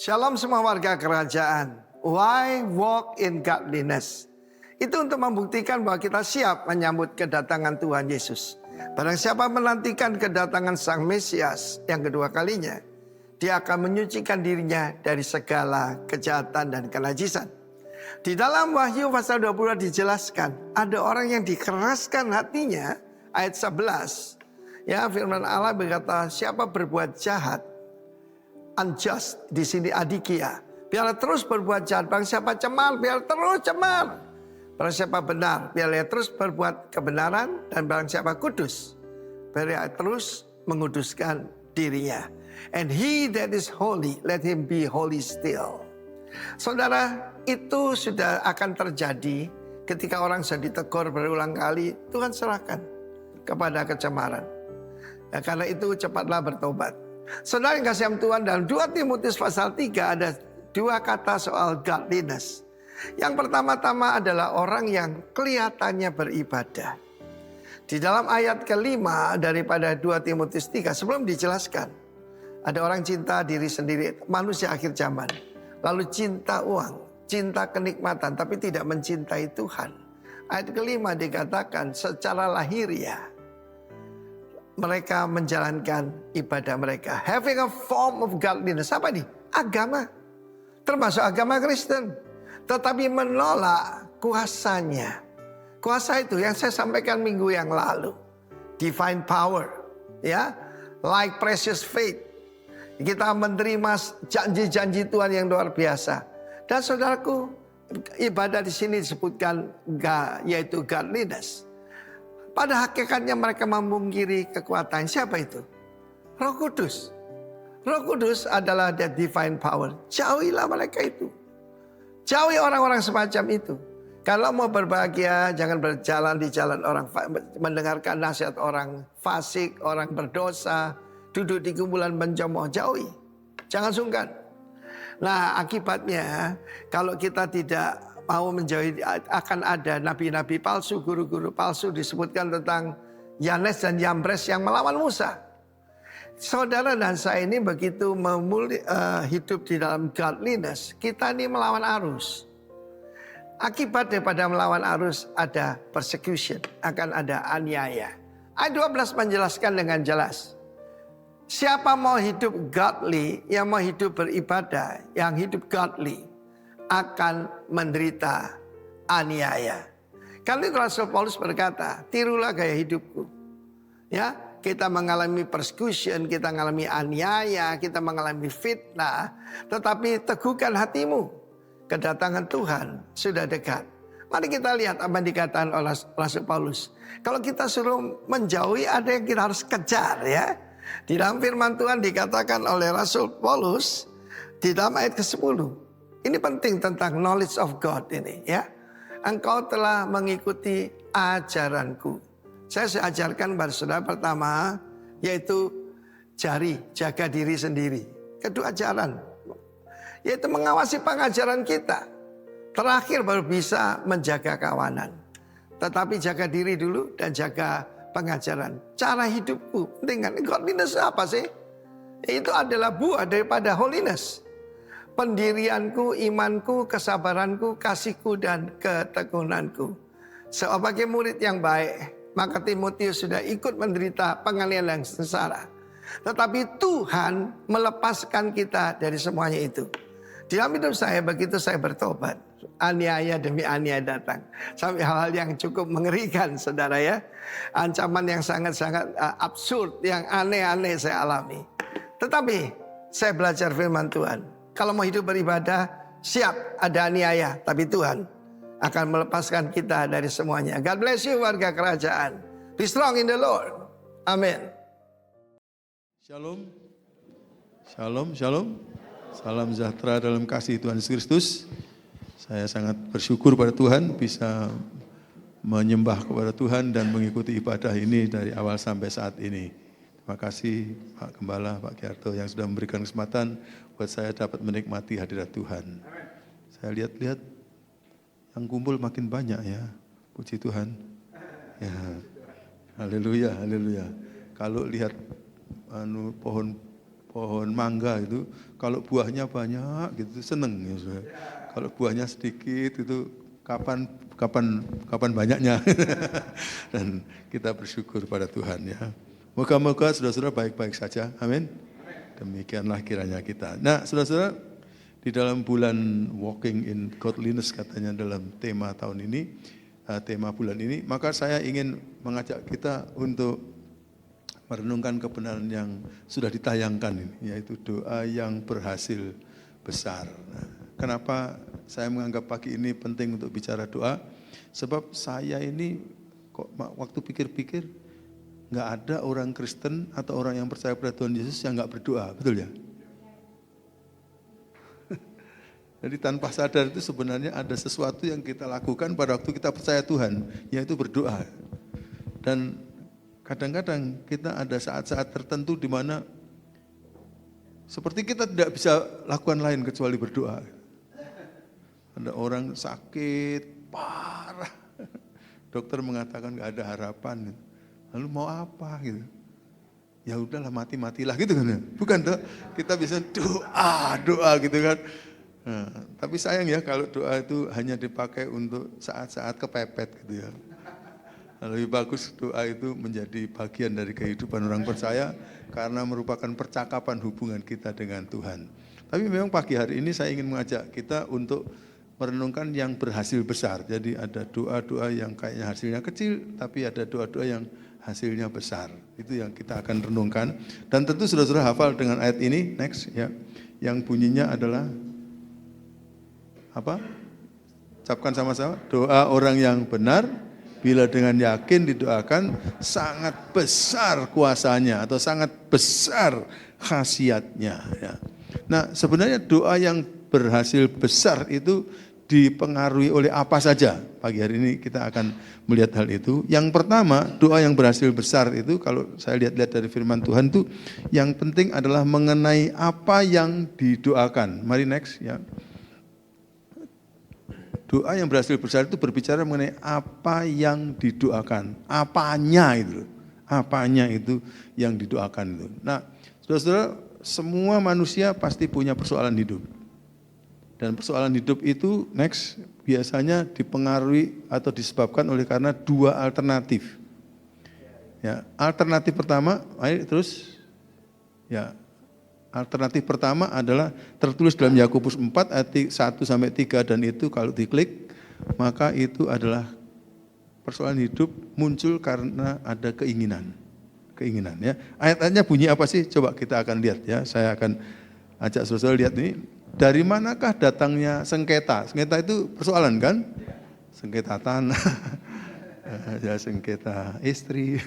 Shalom semua warga kerajaan. Why walk in godliness? Itu untuk membuktikan bahwa kita siap menyambut kedatangan Tuhan Yesus. Barang siapa menantikan kedatangan Sang Mesias yang kedua kalinya, dia akan menyucikan dirinya dari segala kejahatan dan kenajisan. Di dalam Wahyu pasal 22 dijelaskan, ada orang yang dikeraskan hatinya, ayat 11. Ya, firman Allah berkata, siapa berbuat jahat, unjust, di sini adikia, biarlah terus berbuat jahat. Barang siapa cemar, biarlah terus cemar. Barang siapa benar, biarlah terus berbuat kebenaran. Dan barang siapa kudus, biarlah terus menguduskan dirinya. And he that is holy, let him be holy still. Saudara, itu sudah akan terjadi ketika orang sudah ditegur berulang kali. Tuhan serahkan kepada kecemaran. Ya, karena itu cepatlah bertobat. Saudara yang kasih Tuhan, dalam 2 Timotius pasal 3 ada 2 kata soal godliness. Yang pertama-tama adalah orang yang kelihatannya beribadah. Di dalam ayat kelima daripada 2 Timotius 3 sebelum dijelaskan, ada orang cinta diri sendiri, manusia akhir zaman. Lalu cinta uang, cinta kenikmatan, tapi tidak mencintai Tuhan. Ayat kelima dikatakan secara lahiriah mereka menjalankan ibadah mereka. Having a form of godliness. Apa nih? Agama. Termasuk agama Kristen. Tetapi menolak kuasanya. Kuasa itu yang saya sampaikan minggu yang lalu. Divine power. Ya, like precious faith. Kita menerima janji-janji Tuhan yang luar biasa. Dan saudaraku, ibadah di sini disebutkan yaitu godliness. Pada hakikatnya mereka memungkiri kekuatan. Siapa itu? Roh Kudus. Roh Kudus adalah the divine power. Jauhilah mereka itu. Jauhi orang-orang semacam itu. Kalau mau berbahagia, jangan berjalan di jalan orang, mendengarkan nasihat orang fasik, orang berdosa, duduk di kumpulan pencemooh. Jauhi. Jangan sungkan. Nah, akibatnya kalau kita tidak mau menjauhi, akan ada nabi-nabi palsu, guru-guru palsu. Disebutkan tentang Yanes dan Yambres yang melawan Musa. Saudara dan saya ini begitu hidup di dalam godliness, kita ini melawan arus. Akibat daripada melawan arus ada persecution, akan ada aniaya. Ayat 12 menjelaskan dengan jelas. Siapa mau hidup godly, yang mau hidup beribadah, yang hidup godly, akan menderita aniaya. Kali itu Rasul Paulus berkata, tirulah gaya hidupku. Ya, kita mengalami persecution, kita mengalami aniaya, kita mengalami fitnah. Tetapi teguhkan hatimu. Kedatangan Tuhan sudah dekat. Mari kita lihat apa yang dikatakan oleh Rasul Paulus. Kalau kita suruh menjauhi, ada yang kita harus kejar ya. Di dalam firman Tuhan dikatakan oleh Rasul Paulus, di dalam ayat ke-10. Ini penting tentang knowledge of God ini ya. Engkau telah mengikuti ajaranku. Saya ajarkan pada saudara pertama, yaitu jaga diri sendiri. Kedua ajaran, yaitu mengawasi pengajaran kita. Terakhir baru bisa menjaga kawanan. Tetapi jaga diri dulu dan jaga pengajaran. Cara hidupku dengan godliness apa sih? Itu adalah buah daripada holiness. Pendirianku, imanku, kesabaranku, kasihku, dan ketekunanku. Sebagai murid yang baik, maka Timotius sudah ikut menderita penganiayaan yang sengsara. Tetapi Tuhan melepaskan kita dari semuanya itu. Di dalam hidup saya, begitu saya bertobat, aniaya demi aniaya datang. Sampai hal-hal yang cukup mengerikan, saudara ya. Ancaman yang sangat-sangat absurd, yang aneh-aneh saya alami. Tetapi saya belajar firman Tuhan. Kalau mau hidup beribadah, siap ada aniaya. Tapi Tuhan akan melepaskan kita dari semuanya. God bless you warga kerajaan. Be strong in the Lord. Amin. Shalom. Shalom, shalom. Salam sejahtera dalam kasih Tuhan Yesus Kristus. Saya sangat bersyukur pada Tuhan bisa menyembah kepada Tuhan dan mengikuti ibadah ini dari awal sampai saat ini. Terima kasih Pak Gembala, Pak Giarto yang sudah memberikan kesempatan buat saya dapat menikmati hadirat Tuhan. Saya lihat-lihat yang kumpul makin banyak ya, puji Tuhan. Ya, haleluya, haleluya. Kalau lihat pohon pohon mangga itu kalau buahnya banyak gitu seneng ya saudara. Kalau buahnya sedikit itu kapan banyaknya. Dan kita bersyukur pada Tuhan ya. Moga-moga saudara-saudara baik-baik saja. Amin. Demikianlah kiranya kita. Nah, saudara-saudara, di dalam bulan Walking in Godliness katanya dalam tema tahun ini, tema bulan ini, maka saya ingin mengajak kita untuk merenungkan kebenaran yang sudah ditayangkan ini, yaitu doa yang berhasil besar. Nah, kenapa saya menganggap pagi ini penting untuk bicara doa? Sebab saya ini kok waktu pikir-pikir nggak ada orang Kristen atau orang yang percaya pada Tuhan Yesus yang nggak berdoa, betul ya? Jadi tanpa sadar itu sebenarnya ada sesuatu yang kita lakukan pada waktu kita percaya Tuhan, yaitu berdoa. Dan kadang-kadang kita ada saat-saat tertentu di mana seperti kita tidak bisa lakukan lain kecuali berdoa. Ada orang sakit parah, dokter mengatakan nggak ada harapan, lalu mau apa gitu? Ya udahlah mati-matilah gitu kan? Bukan tuh? Kita bisa doa gitu kan? Nah, tapi sayang ya kalau doa itu hanya dipakai untuk saat-saat kepepet gitu ya. Lebih bagus doa itu menjadi bagian dari kehidupan orang percaya karena merupakan percakapan hubungan kita dengan Tuhan. Tapi memang pagi hari ini saya ingin mengajak kita untuk merenungkan yang berhasil besar. Jadi ada doa-doa yang kayaknya hasilnya kecil, tapi ada doa-doa yang hasilnya besar. Itu yang kita akan renungkan. Dan tentu saudara-saudara hafal dengan ayat ini, next ya. Yang bunyinya adalah apa? Ucapkan sama-sama, doa orang yang benar bila dengan yakin didoakan sangat besar kuasanya atau sangat besar khasiatnya. Ya. Nah sebenarnya doa yang berhasil besar itu dipengaruhi oleh apa saja. Pagi hari ini kita akan melihat hal itu. Yang pertama doa yang berhasil besar itu kalau saya lihat-lihat dari firman Tuhan itu yang penting adalah mengenai apa yang didoakan. Mari next ya. Doa yang berhasil besar itu berbicara mengenai apa yang didoakan, apanya itu yang didoakan itu. Nah, saudara-saudara, semua manusia pasti punya persoalan hidup. Dan persoalan hidup itu next biasanya dipengaruhi atau disebabkan oleh karena dua alternatif. Ya, alternatif pertama, ayo terus ya. Alternatif pertama adalah tertulis dalam Yakobus 4 ayat 1 sampai 3 dan itu kalau diklik maka itu adalah persoalan hidup muncul karena ada keinginan ya. Ayat-ayatnya bunyi apa sih? Coba kita akan lihat ya. Saya akan ajak saudara lihat ini. Dari manakah datangnya sengketa? Sengketa itu persoalan kan? Sengketa tanah, ya sengketa istri,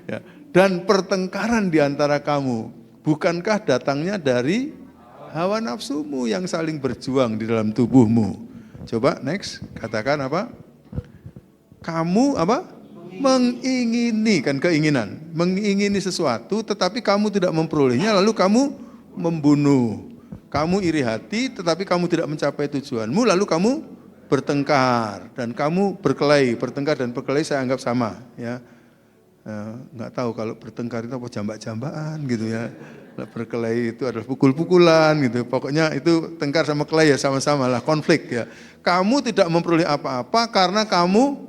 ya. Dan pertengkaran di antara kamu. Bukankah datangnya dari hawa nafsumu yang saling berjuang di dalam tubuhmu? Coba next, katakan apa? Kamu apa? Mengingini, kan keinginan. Mengingini sesuatu tetapi kamu tidak memperolehnya lalu kamu membunuh. Kamu iri hati tetapi kamu tidak mencapai tujuanmu lalu kamu bertengkar dan kamu berkelahi. Bertengkar dan berkelahi saya anggap sama ya. Nggak tahu kalau bertengkar itu apa jambak-jambakan gitu ya. Berkelahi itu adalah pukul-pukulan gitu. Pokoknya itu tengkar sama kelahi ya sama-sama lah konflik ya. Kamu tidak memperoleh apa-apa karena kamu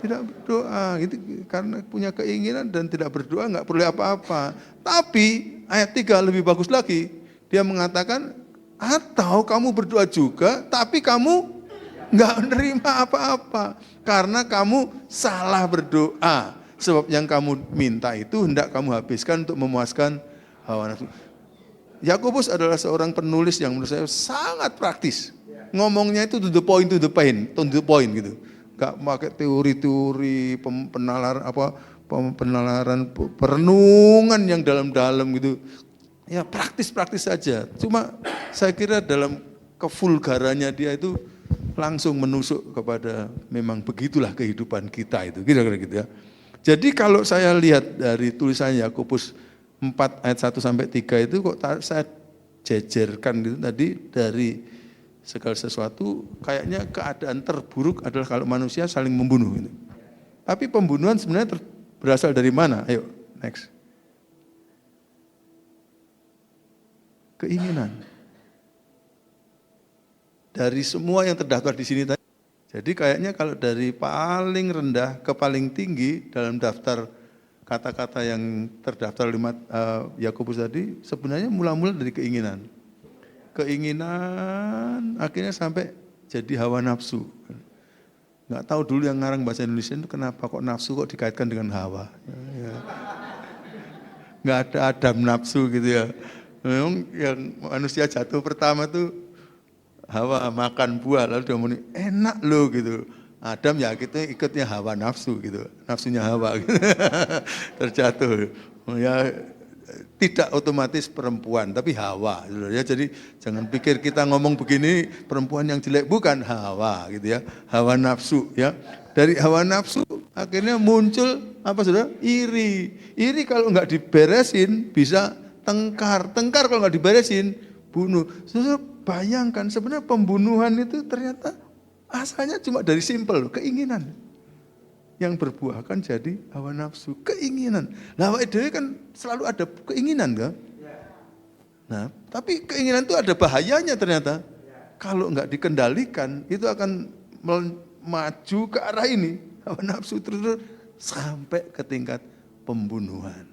tidak berdoa. Itu karena punya keinginan dan tidak berdoa nggak peroleh apa-apa. Tapi ayat 3 lebih bagus lagi. Dia mengatakan atau kamu berdoa juga tapi kamu nggak menerima apa-apa karena kamu salah berdoa. Sebab yang kamu minta itu hendak kamu habiskan untuk memuaskan hawa nafsu. Yakobus adalah seorang penulis yang menurut saya sangat praktis. Ngomongnya itu to the point gitu. Gak pakai teori-teori penalaran perenungan yang dalam-dalam gitu. Ya praktis-praktis saja. Cuma saya kira dalam kevulgarannya dia itu langsung menusuk kepada memang begitulah kehidupan kita itu. Kira-kira gitu ya. Jadi kalau saya lihat dari tulisan Yakobus 4 ayat 1 sampai 3 itu kok saya jejerkan gitu tadi dari segala sesuatu kayaknya keadaan terburuk adalah kalau manusia saling membunuh gitu. Tapi pembunuhan sebenarnya berasal dari mana? Ayo next. keinginan. Dari semua yang terdaftar di sini tadi. Jadi kayaknya kalau dari paling rendah ke paling tinggi dalam daftar kata-kata yang terdaftar oleh Yakobus tadi, sebenarnya mula-mula dari keinginan. Keinginan akhirnya sampai jadi hawa nafsu. Nggak tahu dulu yang ngarang bahasa Indonesia itu kenapa kok nafsu kok dikaitkan dengan hawa. Ya. Nggak ada Adam nafsu gitu ya. Memang yang manusia jatuh pertama tuh Hawa makan buah lalu dia muni enak loh gitu. Adam ya kita ikutnya hawa nafsu gitu, nafsunya Hawa gitu. Terjatuh. Ya tidak otomatis perempuan tapi Hawa gitu ya. Jadi jangan pikir kita ngomong begini perempuan yang jelek, bukan, Hawa gitu ya. Hawa nafsu ya. Dari hawa nafsu akhirnya muncul apa Saudara? Iri. Iri kalau nggak diberesin bisa tengkar. Tengkar kalau nggak diberesin bunuh. Saudara bayangkan sebenarnya pembunuhan itu ternyata asalnya cuma dari simpel keinginan yang berbuahkan jadi hawa nafsu, keinginan. Nah, awake dhewe kan selalu ada keinginan kan? Nah, tapi keinginan itu ada bahayanya ternyata. Kalau nggak dikendalikan itu akan maju ke arah ini, hawa nafsu terus sampai ke tingkat pembunuhan.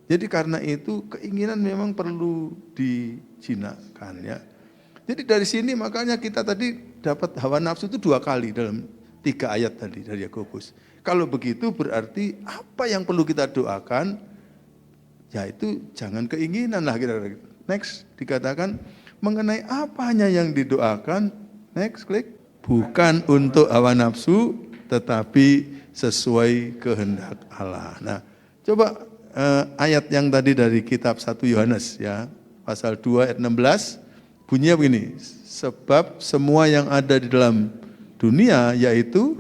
Jadi karena itu keinginan memang perlu dijinakkan ya. Jadi dari sini makanya kita tadi dapat hawa nafsu itu 2 kali dalam 3 ayat tadi dari Yakobus. Kalau begitu berarti apa yang perlu kita doakan? Yaitu jangan keinginan lah kira-kira. Next dikatakan mengenai apanya yang didoakan. Next klik. Bukan untuk hawa nafsu tetapi sesuai kehendak Allah. Nah coba ayat yang tadi dari kitab 1 Yohanes ya. Pasal 2 ayat 16. Bunyinya begini, sebab semua yang ada di dalam dunia yaitu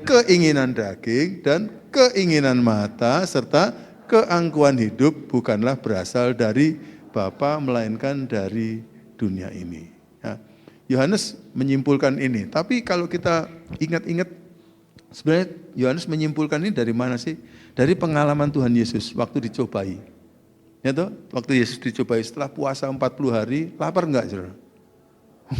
keinginan daging dan keinginan mata serta keangkuhan hidup bukanlah berasal dari Bapa melainkan dari dunia ini. Yohanes menyimpulkan ini, tapi kalau kita ingat-ingat sebenarnya Yohanes menyimpulkan ini dari mana sih? Dari pengalaman Tuhan Yesus waktu dicobai. Ya toh, waktu Yesus dicobai setelah puasa 40 hari, lapar enggak, Saudara?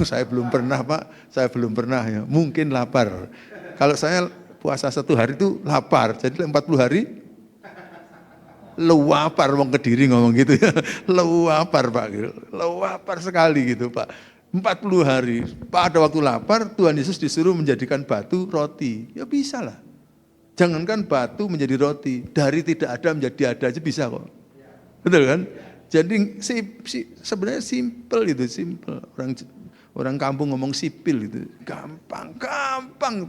Saya belum pernah, Pak. Saya belum pernah ya. Mungkin lapar. Kalau saya puasa 1 hari itu lapar. Jadi 40 hari lewapar, wong Kediri ngomong gitu ya. Lewapar, Pak. Lewapar sekali gitu, Pak. 40 hari. Pada waktu lapar, Tuhan Yesus disuruh menjadikan batu roti. Ya bisa lah. Jangankan batu menjadi roti. Dari tidak ada menjadi ada aja bisa kok. Betul kan? Jadi sebenarnya simple itu, simple. Orang kampung ngomong sipil itu gampang.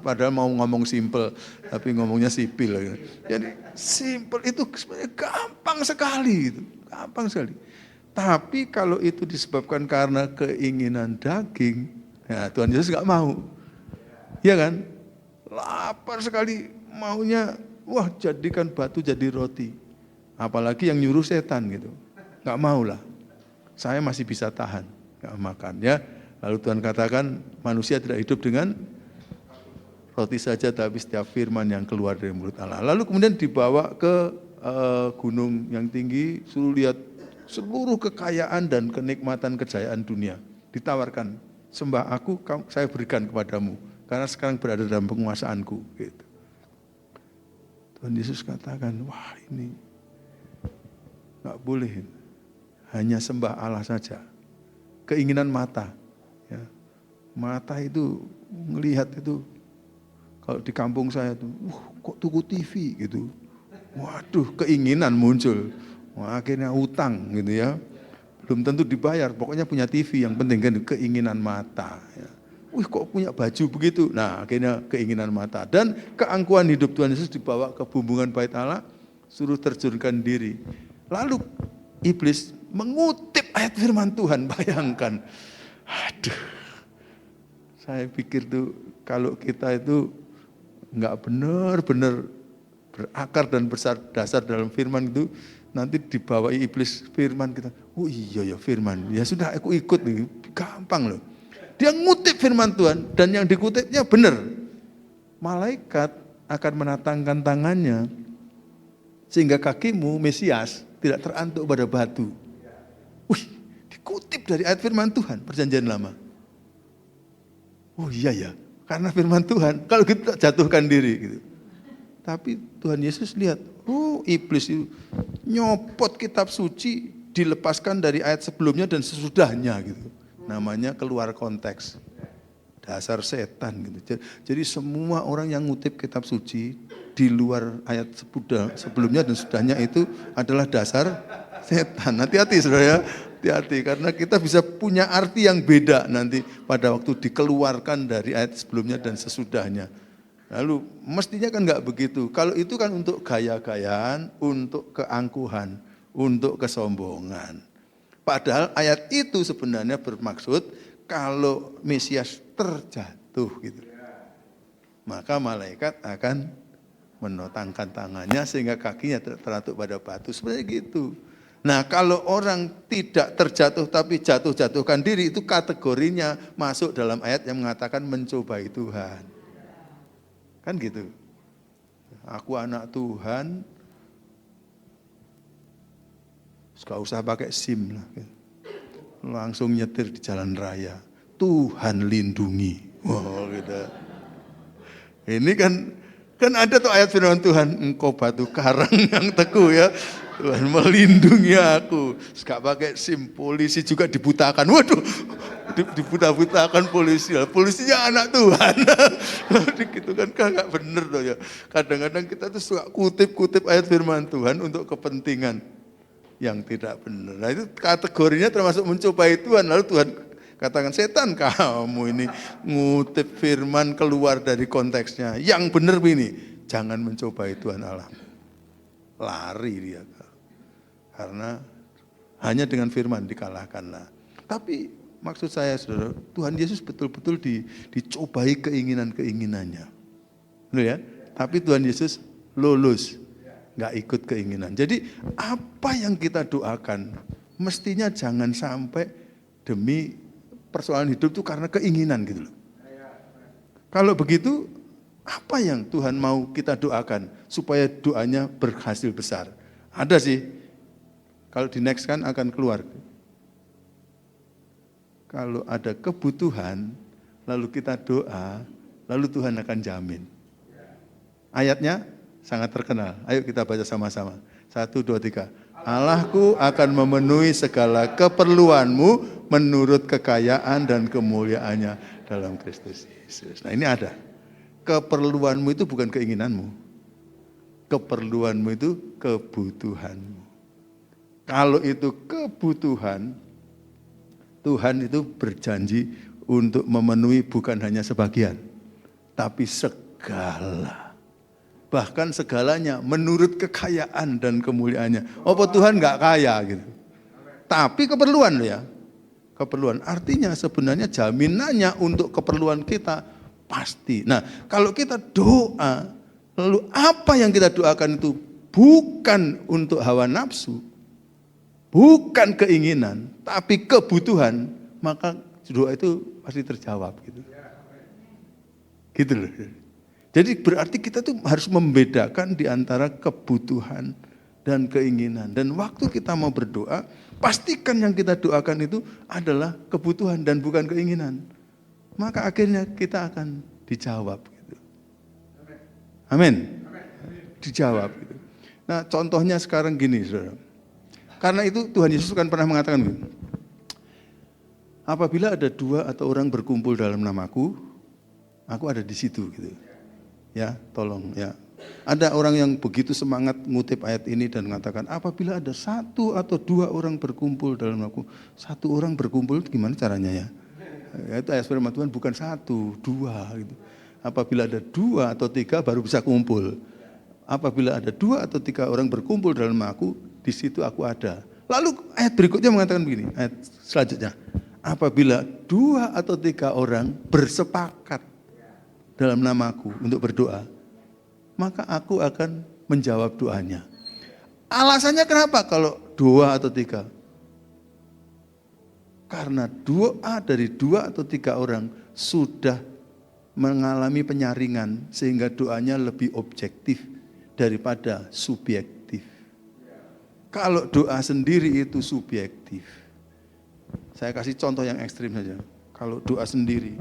Padahal mau ngomong simple, tapi ngomongnya sipil. Jadi simple itu sebenarnya gampang sekali, itu gampang sekali. Tapi kalau itu disebabkan karena keinginan daging, ya Tuhan Yesus nggak mau, ya kan? Lapar sekali, maunya, wah jadikan batu jadi roti. Apalagi yang nyuruh setan gitu. Nggak mau lah. Saya masih bisa tahan. Nggak makan ya. Lalu Tuhan katakan manusia tidak hidup dengan roti saja tapi setiap firman yang keluar dari mulut Allah. Lalu kemudian dibawa ke gunung yang tinggi. Suruh lihat seluruh kekayaan dan kenikmatan kejayaan dunia. Ditawarkan. Sembah aku, saya berikan kepadamu. Karena sekarang berada dalam penguasaanku. Gitu. Tuhan Yesus katakan, wah ini nggak boleh, hanya sembah Allah saja. Keinginan mata, ya. Mata itu melihat itu, kalau di kampung saya tuh, kok tuku TV gitu. Waduh, keinginan muncul. Wah, akhirnya utang gitu ya. Belum tentu dibayar, pokoknya punya TV yang penting kan keinginan mata. Ya. Kok punya baju begitu? Nah, akhirnya keinginan mata. Dan keangkuhan hidup Tuhan Yesus dibawa ke bumbungan bait Allah, suruh terjunkan diri. Lalu iblis mengutip ayat firman Tuhan, bayangkan. Aduh, saya pikir tuh kalau kita itu nggak benar-benar berakar dan berdasar dalam firman itu, nanti dibawa iblis firman kita. Oh iya ya firman, ya sudah aku ikut nih, gampang loh. Dia ngutip firman Tuhan dan yang dikutipnya benar. Malaikat akan menatangkan tangannya sehingga kakimu Mesias tidak terantuk pada batu. Wih, dikutip dari ayat firman Tuhan, Perjanjian Lama. Oh iya ya, karena firman Tuhan, kalau kita jatuhkan diri gitu. Tapi Tuhan Yesus lihat, iblis itu nyopot kitab suci, dilepaskan dari ayat sebelumnya dan sesudahnya gitu. Namanya keluar konteks. Dasar setan gitu. Jadi semua orang yang ngutip kitab suci di luar ayat sebelumnya dan sesudahnya itu adalah dasar setan. Hati-hati saudara ya, hati-hati karena kita bisa punya arti yang beda nanti pada waktu dikeluarkan dari ayat sebelumnya dan sesudahnya. Lalu mestinya kan enggak begitu. Kalau itu kan untuk gaya-gayaan, untuk keangkuhan, untuk kesombongan. Padahal ayat itu sebenarnya bermaksud kalau Mesias terjatuh gitu, maka malaikat akan menotangkan tangannya sehingga kakinya teratuk pada batu. Sebenarnya gitu. Nah kalau orang tidak terjatuh tapi jatuh-jatuhkan diri, itu kategorinya masuk dalam ayat yang mengatakan mencobai Tuhan. Kan gitu. Aku anak Tuhan, gak usah pakai SIM lah. Langsung nyetir di jalan raya. Tuhan lindungi. Wow, gitu. Ini kan ada tuh ayat firman Tuhan, engkau batu karang yang teguh ya. Tuhan melindungi aku. Gak pakai SIM, polisi juga dibutakan. Waduh, dibuta-butakan polisi. Polisinya anak Tuhan. Gitu kan gak bener tuh ya. Kadang-kadang kita tuh suka kutip-kutip ayat firman Tuhan untuk kepentingan yang tidak benar. Nah itu kategorinya termasuk mencobai Tuhan. Lalu Tuhan katakan, setan kamu ini ngutip firman keluar dari konteksnya. Yang benar ini, jangan mencobai Tuhan Allah. Lari dia. Karena hanya dengan firman dikalahkanlah. Tapi maksud saya saudara, Tuhan Yesus betul-betul dicobai keinginan-keinginannya. Betul ya? Tapi Tuhan Yesus lulus. Nggak ikut keinginan. Jadi apa yang kita doakan mestinya jangan sampai demi persoalan hidup itu karena keinginan gitu loh. Kalau begitu apa yang Tuhan mau kita doakan supaya doanya berhasil besar? Ada sih. Kalau di next kan akan keluar. Kalau ada kebutuhan lalu kita doa, lalu Tuhan akan jamin. Ayatnya sangat terkenal. Ayo kita baca sama-sama. 1, 2, 3. Allahku akan memenuhi segala keperluanmu menurut kekayaan dan kemuliaannya dalam Kristus Yesus. Nah ini ada. Keperluanmu itu bukan keinginanmu. Keperluanmu itu kebutuhanmu. Kalau itu kebutuhan, Tuhan itu berjanji untuk memenuhi bukan hanya sebagian, tapi segala. Bahkan segalanya menurut kekayaan dan kemuliaannya. Apa Tuhan nggak kaya gitu? Tapi keperluan loh ya. Keperluan artinya sebenarnya jaminannya untuk keperluan kita pasti. Nah kalau kita doa, lalu apa yang kita doakan itu bukan untuk hawa nafsu, bukan keinginan, tapi kebutuhan, maka doa itu pasti terjawab gitu. Gitu loh. Jadi berarti kita tuh harus membedakan di antara kebutuhan dan keinginan. Dan waktu kita mau berdoa, pastikan yang kita doakan itu adalah kebutuhan dan bukan keinginan. Maka akhirnya kita akan dijawab gitu. Amin. Dijawab gitu. Nah, contohnya sekarang gini, Saudara. Karena itu Tuhan Yesus kan pernah mengatakan begini. Apabila ada 2 atau orang berkumpul dalam namaku, aku ada di situ gitu. Ya, tolong ya. Ada orang yang begitu semangat ngutip ayat ini dan mengatakan, apabila ada 1 atau 2 orang berkumpul dalam namaku, 1 orang berkumpul gimana caranya ya? Itu ayat firman Tuhan bukan 1, 2 gitu. Apabila ada 2 atau 3 baru bisa kumpul. Apabila ada 2 atau 3 orang berkumpul dalam namaku, di situ aku ada. Lalu ayat berikutnya mengatakan begini, ayat selanjutnya. Apabila 2 atau 3 orang bersepakat dalam namaku untuk berdoa, maka aku akan menjawab doanya. Alasannya kenapa kalau 2 atau 3? Karena doa dari 2 atau 3 orang sudah mengalami penyaringan sehingga doanya lebih objektif daripada subjektif. Kalau doa sendiri itu subjektif. Saya kasih contoh yang ekstrim saja. Kalau doa sendiri,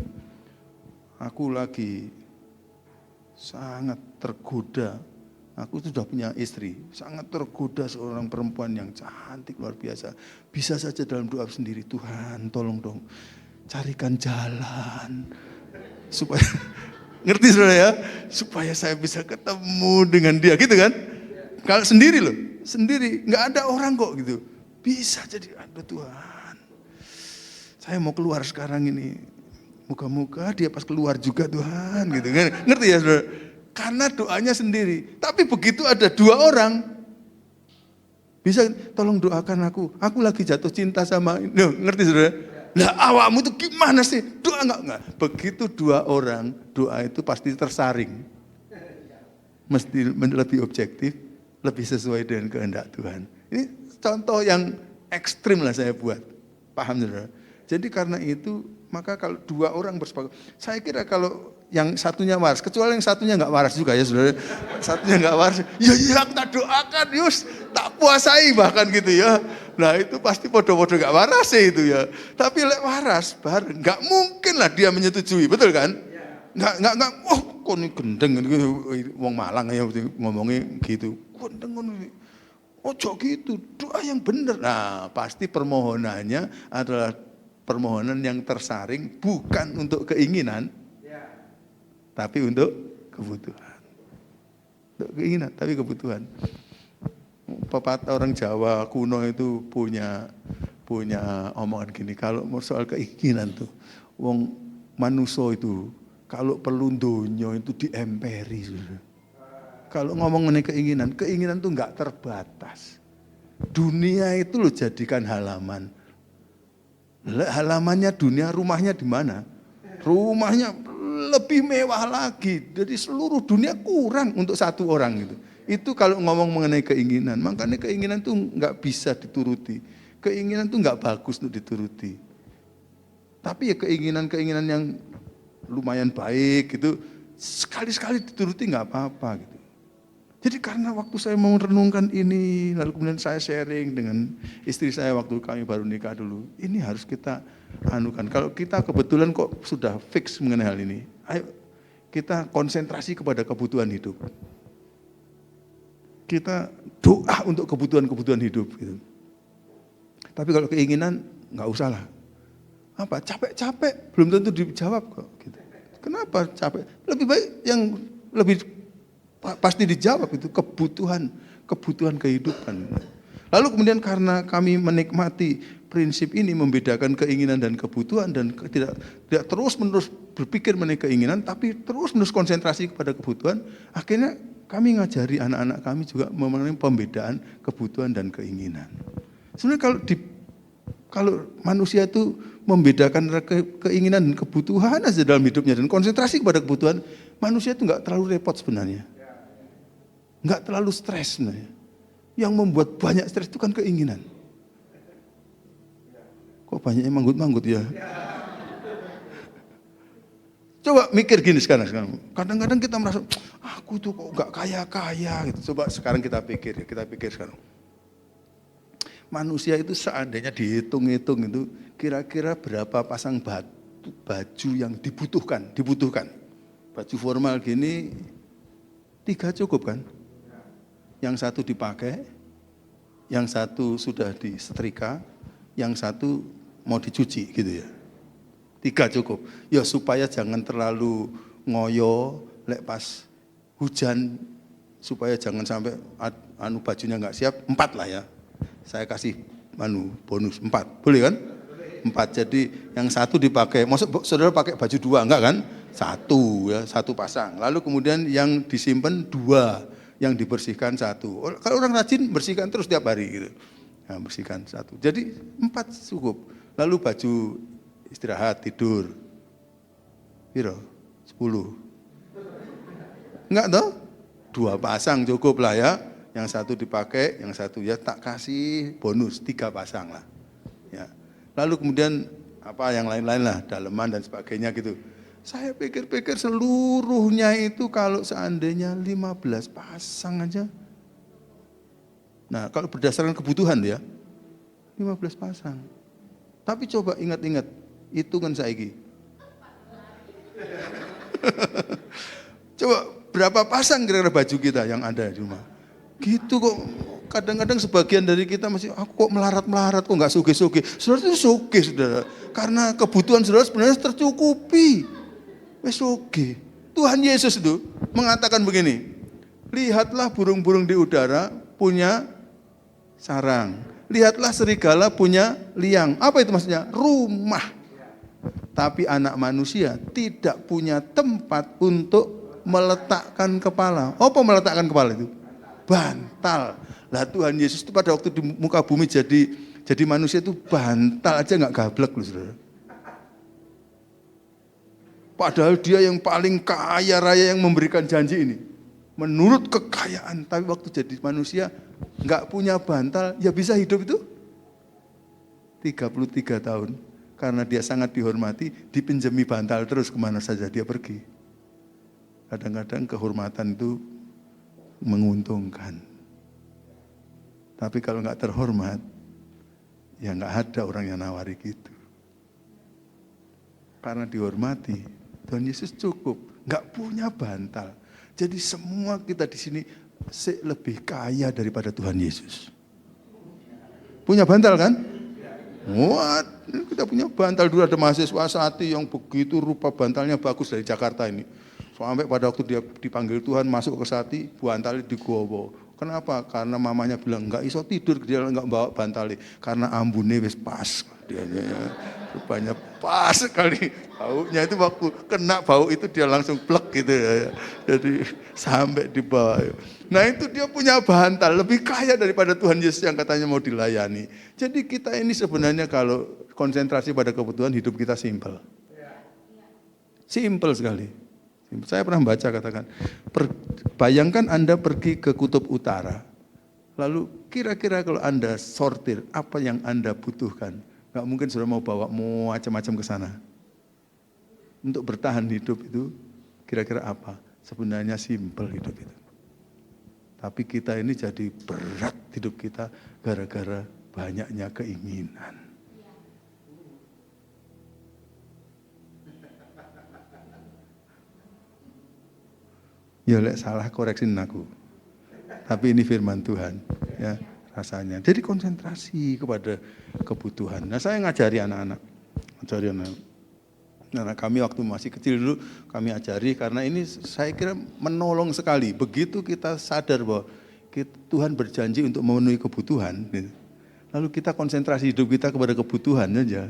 aku lagi sangat tergoda. Aku sudah punya istri, sangat tergoda seorang perempuan yang cantik luar biasa. Bisa saja dalam doa sendiri, Tuhan tolong dong, carikan jalan. Supaya, ngerti saudara ya? Supaya saya bisa ketemu dengan dia, gitu kan? Kalau sendiri loh, sendiri, nggak ada orang kok gitu. Bisa jadi, aduh Tuhan, saya mau keluar sekarang ini. Moga-moga dia pas keluar juga Tuhan, gitu kan? Ngerti ya saudara? Karena doanya sendiri. Tapi begitu ada dua orang, bisa tolong doakan aku lagi jatuh cinta sama ini. Ngerti saudara? Lah awakmu itu gimana sih? Doa enggak. Begitu dua orang, doa itu pasti tersaring. Mesti lebih objektif, lebih sesuai dengan kehendak Tuhan. Ini contoh yang ekstrim lah saya buat. Paham saudara? Jadi karena itu, maka kalau dua orang bersepakat, saya kira kalau yang satunya waras, kecuali yang satunya nggak waras juga ya saudara. Satunya nggak waras, ya tak doakan, Yus, tak puasai bahkan gitu ya. Nah itu pasti podo-podo nggak waras sih itu ya. Tapi lek waras bareng, nggak mungkin lah dia menyetujui, betul kan? Nggak. Oh, kok ini gendeng, wong Malang ya ngomongnya gitu. Gendeng, ojo gitu, doa yang benar. Nah pasti permohonannya adalah permohonan yang tersaring, bukan untuk keinginan, tapi untuk kebutuhan. Untuk keinginan, tapi kebutuhan. Pepatah orang Jawa kuno itu punya omongan gini, kalau soal keinginan tuh, wong manusia itu kalau perlu donya itu diemperi. Kalau ngomong mengenai keinginan tuh nggak terbatas. Dunia itu lo jadikan halaman. Halamannya dunia, rumahnya di mana? Rumahnya lebih mewah lagi. Jadi seluruh dunia kurang untuk satu orang gitu. Itu kalau ngomong mengenai keinginan. Makanya keinginan itu nggak bisa dituruti. Keinginan itu nggak bagus untuk dituruti. Tapi ya keinginan-keinginan yang lumayan baik gitu, sekali-sekali dituruti nggak apa-apa gitu. Jadi karena waktu saya mau renungkan ini, lalu kemudian saya sharing dengan istri saya waktu kami baru nikah dulu. Ini harus kita anukan. Kalau kita kebetulan kok sudah fix mengenai hal ini, ayo kita konsentrasi kepada kebutuhan hidup. Kita doa untuk kebutuhan-kebutuhan hidup. Gitu. Tapi kalau keinginan, nggak usah lah. Apa? Capek-capek, belum tentu dijawab kok. Gitu. Kenapa capek? Lebih baik yang lebih pasti dijawab itu kebutuhan kehidupan. Lalu kemudian karena kami menikmati prinsip ini membedakan keinginan dan kebutuhan dan tidak terus-menerus berpikir mengenai keinginan tapi terus-menerus konsentrasi kepada kebutuhan, akhirnya kami ngajari anak-anak kami juga mengenai pembedaan kebutuhan dan keinginan. Sebenarnya kalau manusia itu membedakan keinginan dan kebutuhan aja dalam hidupnya dan konsentrasi kepada kebutuhan, manusia itu nggak terlalu repot sebenarnya. Nggak terlalu stres sebenarnya. Yang membuat banyak stres itu kan keinginan. Kok banyaknya manggut-manggut ya? Coba mikir gini sekarang. Kadang-kadang kita merasa, aku tuh kok nggak kaya-kaya gitu. Coba sekarang kita pikir sekarang. Manusia itu seandainya dihitung-hitung itu kira-kira berapa pasang baju yang dibutuhkan. Baju formal gini 3 cukup kan? Yang satu dipakai, yang satu sudah disetrika, yang satu mau dicuci gitu ya. 3 cukup. Ya supaya jangan terlalu ngoyo, lek pas hujan, supaya jangan sampai bajunya nggak siap, 4 lah ya. Saya kasih bonus 4, boleh kan? 4, jadi yang satu dipakai, maksud saudara pakai baju 2, enggak kan? 1 pasang. Lalu kemudian yang disimpan 2. Yang dibersihkan 1. Kalau orang rajin bersihkan terus tiap hari gitu. Nah, bersihkan 1. Jadi 4 cukup. Lalu baju istirahat, tidur. Piro? 10. Enggak toh? 2 pasang cukup lah ya. Yang satu dipakai, yang satu ya tak kasih bonus 3 pasang lah. Ya. Lalu kemudian apa yang lain-lain lah, daleman dan sebagainya gitu. Saya pikir-pikir seluruhnya itu kalau seandainya 15 pasang aja. Nah kalau berdasarkan kebutuhan ya, 15 pasang. Tapi coba ingat-ingat, hitungan saiki. Coba berapa pasang kira-kira baju kita yang ada di rumah? Gitu kok. Kadang-kadang sebagian dari kita masih, aku kok melarat-melarat, kok nggak sugih-sugih. Saudara itu sugih, saudara. Karena kebutuhan saudara sebenarnya tercukupi. Wes sugih. Tuhan Yesus itu mengatakan begini, lihatlah burung-burung di udara punya sarang. Lihatlah serigala punya liang. Apa itu maksudnya? Rumah. Tapi anak manusia tidak punya tempat untuk meletakkan kepala. Apa meletakkan kepala itu? Bantal. Lah Tuhan Yesus itu pada waktu di muka bumi jadi manusia itu bantal aja nggak gablek loh saudara. Padahal dia yang paling kaya raya yang memberikan janji ini. Menurut kekayaan, tapi waktu jadi manusia nggak punya bantal, ya bisa hidup itu 33 tahun. Karena dia sangat dihormati, dipinjami bantal terus kemana saja dia pergi. Kadang-kadang kehormatan itu menguntungkan. Tapi kalau nggak terhormat, ya nggak ada orang yang nawari gitu. Karena dihormati, Tuhan Yesus cukup, nggak punya bantal. Jadi semua kita di sini lebih kaya daripada Tuhan Yesus. Punya bantal kan? Wah, kita punya bantal. Dulu ada mahasiswa Sati yang begitu rupa bantalnya bagus dari Jakarta ini. Sampai pada waktu dia dipanggil Tuhan masuk ke Sati, bantalnya digowo. Kenapa? Karena mamanya bilang nggak iso tidur, dia nggak bawa bantalnya. Karena ambune wis pas. Dia rupanya pas sekali. Baunya itu waktu kena bau itu dia langsung plek gitu ya. Jadi sampai di bawah. Nah itu dia punya bantal, lebih kaya daripada Tuhan Yesus yang katanya mau dilayani. Jadi kita ini sebenarnya kalau konsentrasi pada kebutuhan hidup kita simpel. Simpel sekali. Saya pernah baca katakan, bayangkan Anda pergi ke kutub utara, lalu kira-kira kalau Anda sortir apa yang Anda butuhkan, nggak mungkin sudah mau bawa macam-macam ke sana. Untuk bertahan hidup itu kira-kira apa? Sebenarnya simpel hidup itu. Tapi kita ini jadi berat hidup kita gara-gara banyaknya keinginan. Ya lek salah koreksin aku. Tapi ini firman Tuhan, ya rasanya. Jadi konsentrasi kepada kebutuhan. Nah saya ngajari anak-anak, Anak kami waktu masih kecil dulu kami ajari karena ini saya kira menolong sekali. Begitu kita sadar bahwa Tuhan berjanji untuk memenuhi kebutuhan, lalu kita konsentrasi hidup kita kepada kebutuhan saja.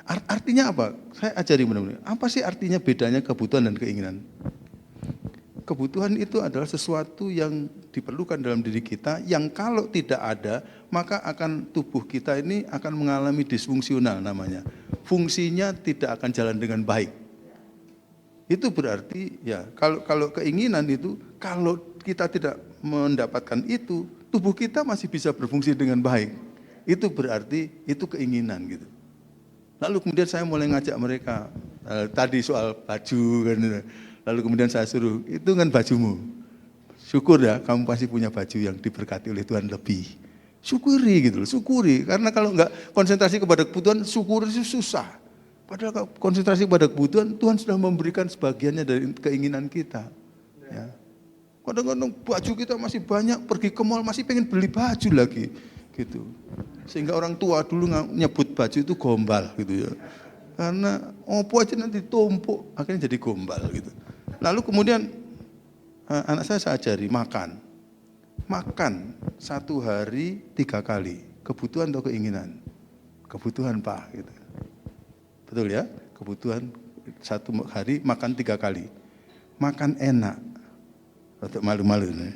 Artinya apa? Saya ajari benar-benar. Apa sih artinya bedanya kebutuhan dan keinginan? Kebutuhan itu adalah sesuatu yang diperlukan dalam diri kita yang kalau tidak ada maka akan tubuh kita ini akan mengalami disfungsional namanya. Fungsinya tidak akan jalan dengan baik. Itu berarti ya kalau keinginan itu kalau kita tidak mendapatkan itu tubuh kita masih bisa berfungsi dengan baik. Itu berarti itu keinginan gitu. Lalu kemudian saya mulai ngajak mereka tadi soal baju kan. Lalu kemudian saya suruh, itu kan bajumu. Syukur ya, kamu pasti punya baju yang diberkati oleh Tuhan lebih. Syukuri gitu loh, syukuri. Karena kalau enggak konsentrasi kepada kebutuhan, syukur itu susah. Padahal kalau konsentrasi kepada kebutuhan, Tuhan sudah memberikan sebagiannya dari keinginan kita. Ya. Kadang-kadang baju kita masih banyak, pergi ke mall masih pengen beli baju lagi. Gitu. Sehingga orang tua dulu nyebut baju itu gombal gitu ya. Karena opo aja nanti tumpuk, akhirnya jadi gombal gitu. Lalu kemudian anak saya ajari makan. Makan 1 hari 3 kali. Kebutuhan atau keinginan? Kebutuhan Pak. Gitu. Betul ya? Kebutuhan 1 hari makan 3 kali. Makan enak. Untuk malu-malu nih.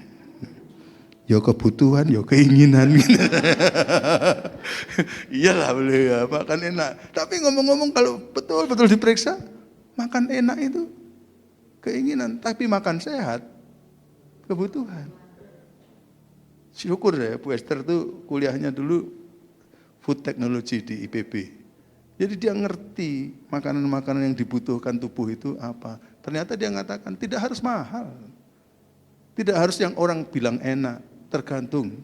Ya kebutuhan, ya keinginan. Gitu. Iyalah boleh ya, makan enak. Tapi ngomong-ngomong kalau betul-betul diperiksa, makan enak itu keinginan, tapi makan sehat, kebutuhan. Syukur ya, Bu Esther tuh kuliahnya dulu food technology di IPB. Jadi dia ngerti makanan-makanan yang dibutuhkan tubuh itu apa. Ternyata dia mengatakan tidak harus mahal. Tidak harus yang orang bilang enak, tergantung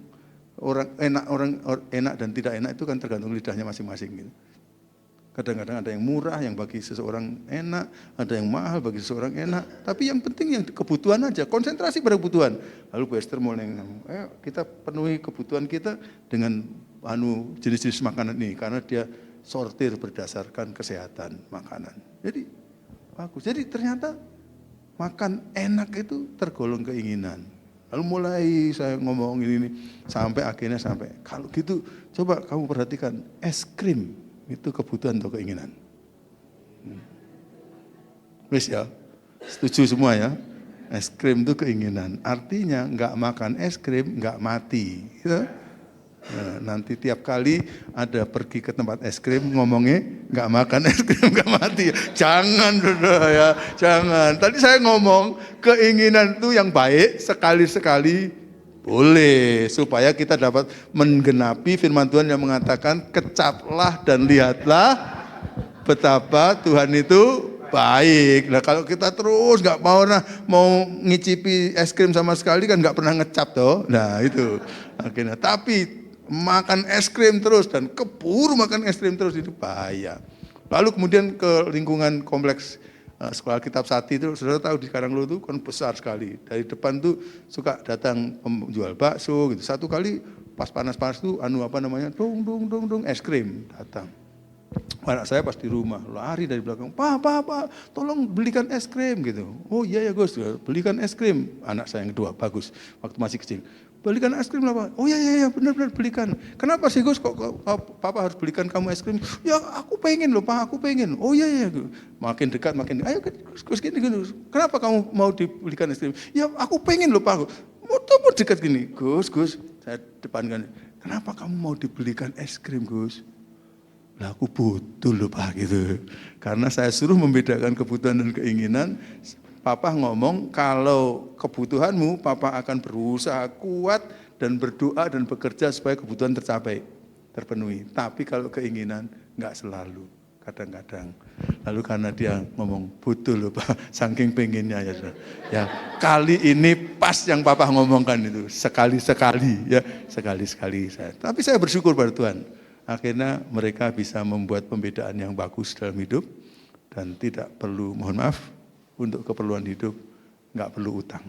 enak dan tidak enak itu kan tergantung lidahnya masing-masing gitu. Kadang-kadang ada yang murah yang bagi seseorang enak, ada yang mahal bagi seseorang enak. Tapi yang penting yang kebutuhan aja, konsentrasi pada kebutuhan. Lalu Bu Esther mulai kita penuhi kebutuhan kita dengan jenis-jenis makanan ini karena dia sortir berdasarkan kesehatan makanan. Jadi bagus. Jadi ternyata makan enak itu tergolong keinginan. Lalu mulai saya ngomong ini sampai akhirnya kalau gitu coba kamu perhatikan es krim. Itu kebutuhan atau keinginan. Wis ya, setuju semua ya. Es krim itu keinginan. Artinya nggak makan es krim nggak mati. Gitu. Nah, nanti tiap kali ada pergi ke tempat es krim ngomongnya nggak makan es krim nggak mati. Jangan ya, jangan. Tadi saya ngomong keinginan itu yang baik sekali-sekali. Boleh, supaya kita dapat menggenapi firman Tuhan yang mengatakan kecaplah dan lihatlah betapa Tuhan itu baik. Nah kalau kita terus nggak mau ngicipi es krim sama sekali kan nggak pernah ngecap toh. Nah itu akhirnya. Tapi makan es krim terus dan keburu makan es krim terus itu bahaya. Lalu kemudian ke lingkungan kompleks sekolah Kitab Sati itu, saudara tahu di Karanglo itu kan besar sekali. Dari depan tuh suka datang penjual bakso gitu. Satu kali pas panas-panas tuh dong es krim datang. Anak saya pas di rumah lari dari belakang, Pak, tolong belikan es krim gitu. Oh iya ya Gus, belikan es krim. Anak saya yang kedua, bagus, waktu masih kecil. Belikan es krim lah Pak. Oh iya benar belikan. Kenapa sih Gus kok Papa harus belikan kamu es krim? Ya aku pengen loh Pak, aku pengen. Oh iya. Makin dekat, ayo Gus gini. Kenapa kamu mau dibelikan es krim? Ya aku pengen loh Pak. Mau dekat gini. Gus, saya depankan. Kenapa kamu mau dibelikan es krim Gus? Lah aku butuh loh Pak gitu. Karena saya suruh membedakan kebutuhan dan keinginan. Papa ngomong kalau kebutuhanmu, Papa akan berusaha kuat dan berdoa dan bekerja supaya kebutuhan terpenuhi. Tapi kalau keinginan nggak selalu, kadang-kadang. Lalu karena dia ngomong butuh loh Pak, saking pengennya ya. Kali ini pas yang Papa ngomongkan itu sekali-sekali ya, sekali-sekali saya. Tapi saya bersyukur pada Tuhan. Akhirnya mereka bisa membuat pembedaan yang bagus dalam hidup dan tidak perlu, mohon maaf, untuk keperluan hidup, nggak perlu utang.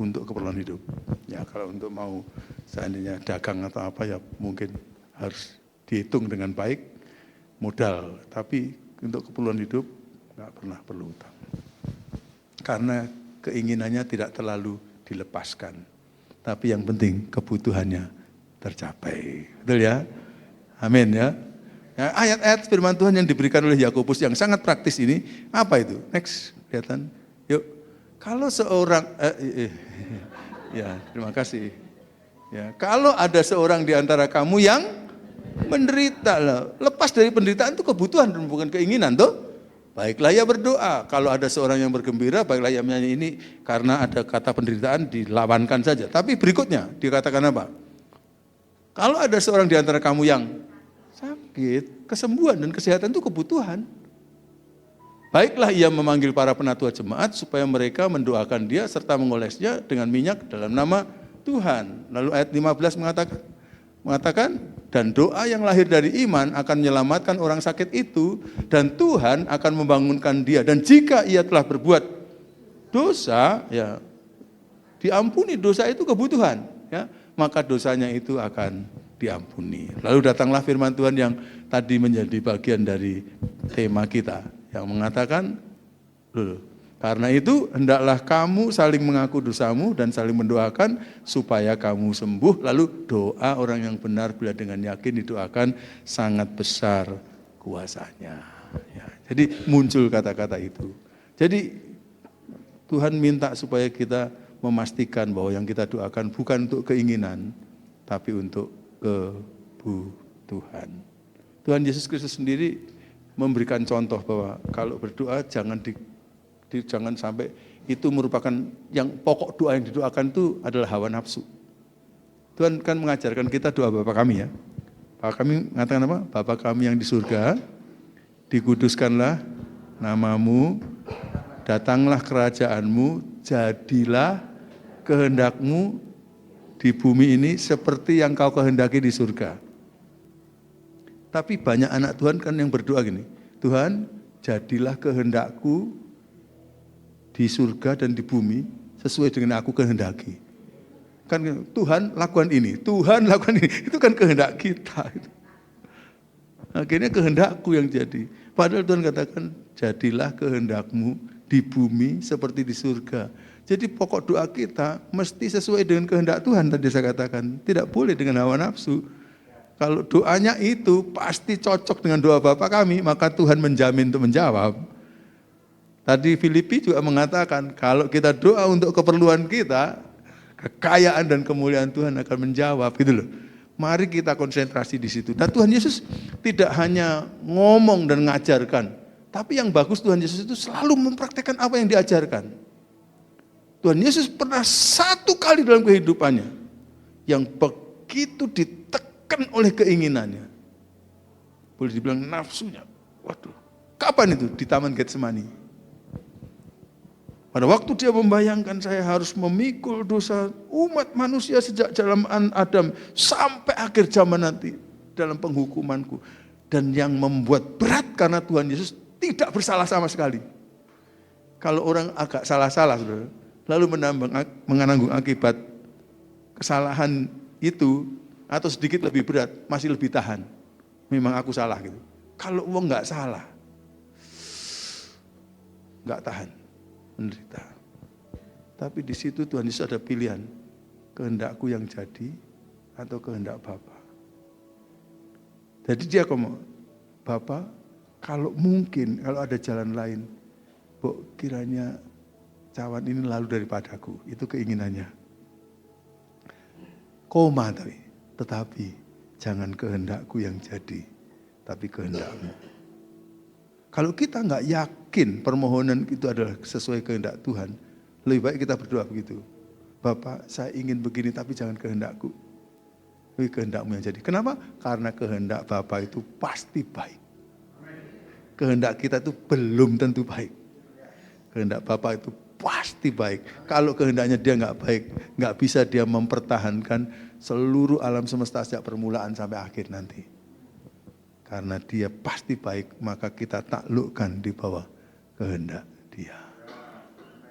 Untuk keperluan hidup. Ya kalau untuk mau seandainya dagang atau apa ya mungkin harus dihitung dengan baik modal. Tapi untuk keperluan hidup nggak pernah perlu utang. Karena keinginannya tidak terlalu dilepaskan. Tapi yang penting kebutuhannya tercapai. Betul ya? Amin ya. Ya, ayat-ayat firman Tuhan yang diberikan oleh Yakobus yang sangat praktis ini, apa itu? Next, kelihatan. Yuk, kalau seorang, ya terima kasih. Ya, kalau ada seorang di antara kamu yang menderita, lepas dari penderitaan itu kebutuhan bukan keinginan, toh. Baiklah ia berdoa. Kalau ada seorang yang bergembira, baiklah ia menyanyi ini karena ada kata penderitaan dilawankan saja. Tapi berikutnya dikatakan apa? Kalau ada seorang di antara kamu yang sakit, kesembuhan dan kesehatan itu kebutuhan. Baiklah ia memanggil para penatua jemaat supaya mereka mendoakan dia serta mengolesnya dengan minyak dalam nama Tuhan. Lalu ayat 15 mengatakan dan doa yang lahir dari iman akan menyelamatkan orang sakit itu dan Tuhan akan membangunkan dia. Dan jika ia telah berbuat dosa, ya diampuni. Dosa itu kebutuhan, ya maka dosanya itu akan diampuni. Lalu datanglah firman Tuhan yang tadi menjadi bagian dari tema kita yang mengatakan, karena itu hendaklah kamu saling mengaku dosamu dan saling mendoakan supaya kamu sembuh. Lalu doa orang yang benar bila dengan yakin didoakan sangat besar kuasanya. Ya, jadi muncul kata-kata itu. Jadi Tuhan minta supaya kita memastikan bahwa yang kita doakan bukan untuk keinginan, tapi untuk kebutuhan. Tuhan Yesus Kristus sendiri memberikan contoh bahwa kalau berdoa jangan sampai itu merupakan yang pokok doa yang didoakan itu adalah hawa nafsu. Tuhan kan mengajarkan kita doa Bapa kami ya. Bapa kami mengatakan apa? Bapa kami yang di surga, dikuduskanlah namamu, datanglah kerajaanmu, jadilah kehendakmu di bumi ini seperti yang kau kehendaki di surga. Tapi banyak anak Tuhan kan yang berdoa gini, Tuhan jadilah kehendakku di surga dan di bumi sesuai dengan aku kehendaki. Kan Tuhan lakukan ini, Tuhan lakukan ini, itu kan kehendak kita. Akhirnya kehendakku yang jadi. Padahal Tuhan katakan, jadilah kehendakmu di bumi seperti di surga. Jadi pokok doa kita mesti sesuai dengan kehendak Tuhan, tadi saya katakan. Tidak boleh dengan hawa nafsu. Kalau doanya itu pasti cocok dengan doa Bapa kami, maka Tuhan menjamin untuk menjawab. Tadi Filipi juga mengatakan, kalau kita doa untuk keperluan kita, kekayaan dan kemuliaan Tuhan akan menjawab, gitu loh. Mari kita konsentrasi di situ. Dan Tuhan Yesus tidak hanya ngomong dan mengajarkan, tapi yang bagus Tuhan Yesus itu selalu mempraktekkan apa yang diajarkan. Tuhan Yesus pernah satu kali dalam kehidupannya yang begitu ditekan oleh keinginannya. Boleh dibilang nafsunya. Waduh, kapan itu? Di Taman Getsemani. Pada waktu dia membayangkan saya harus memikul dosa umat manusia sejak zaman Adam sampai akhir zaman nanti dalam penghukumanku. Dan yang membuat berat karena Tuhan Yesus tidak bersalah sama sekali. Kalau orang agak salah-salah, saudara, lalu menanggung akibat kesalahan itu atau sedikit lebih berat, masih lebih tahan. Memang aku salah gitu. Kalau uang nggak salah, nggak tahan, menderita. Tapi di situ Tuhan Yesus ada pilihan, kehendakku yang jadi atau kehendak Bapa. Jadi dia ngomong, Bapa, kalau mungkin, kalau ada jalan lain, kiranya cawan ini lalu daripadaku, itu keinginannya. Koma tetapi jangan kehendakku yang jadi, tapi kehendakmu. Kalau kita nggak yakin permohonan itu adalah sesuai kehendak Tuhan, lebih baik kita berdoa begitu. Bapak, saya ingin begini tapi jangan kehendakku, tapi kehendakmu yang jadi. Kenapa? Karena kehendak Bapa itu pasti baik. Kehendak kita itu belum tentu baik. Kehendak Bapa itu pasti baik. Kalau kehendaknya dia nggak baik, nggak bisa dia mempertahankan seluruh alam semesta sejak permulaan sampai akhir nanti. Karena dia pasti baik, maka kita taklukkan di bawah kehendak dia.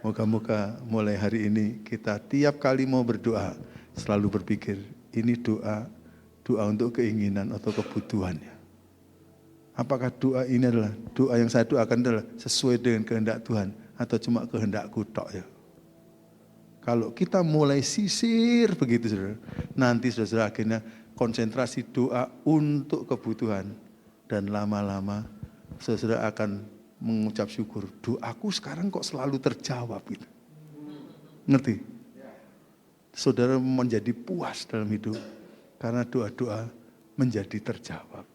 Moga-moga mulai hari ini kita tiap kali mau berdoa selalu berpikir, ini doa untuk keinginan atau kebutuhannya. Apakah doa ini adalah doa yang saya doakan adalah sesuai dengan kehendak Tuhan atau cuma kehendakku tok ya? Kalau kita mulai sisir begitu saudara, nanti saudara akhirnya konsentrasi doa untuk kebutuhan dan lama-lama saudara akan mengucap syukur, doaku sekarang kok selalu terjawab gitu. Ngerti? Saudara menjadi puas dalam hidup karena doa-doa menjadi terjawab.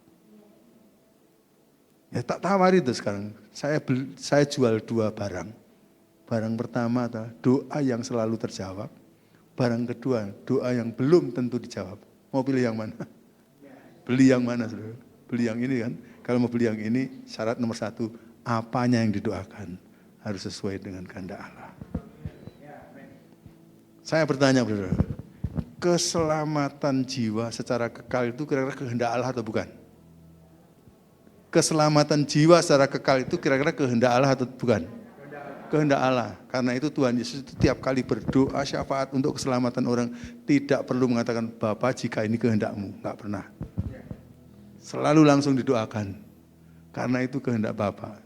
Ya tak tawari itu sekarang. Saya jual 2 barang. Barang pertama adalah doa yang selalu terjawab. Barang kedua, doa yang belum tentu dijawab. Mau pilih yang mana? Beli yang mana, saudara? Beli yang ini kan. Kalau mau beli yang ini, syarat nomor 1, apanya yang didoakan harus sesuai dengan kehendak Allah. Saya bertanya, saudara, keselamatan jiwa secara kekal itu kira-kira kehendak Allah atau bukan? Keselamatan jiwa secara kekal itu kira-kira kehendak Allah atau bukan? Kehendak Allah. Karena itu Tuhan Yesus itu tiap kali berdoa syafaat untuk keselamatan orang tidak perlu mengatakan Bapa jika ini kehendakmu, enggak pernah. Selalu langsung didoakan. Karena itu kehendak Bapa.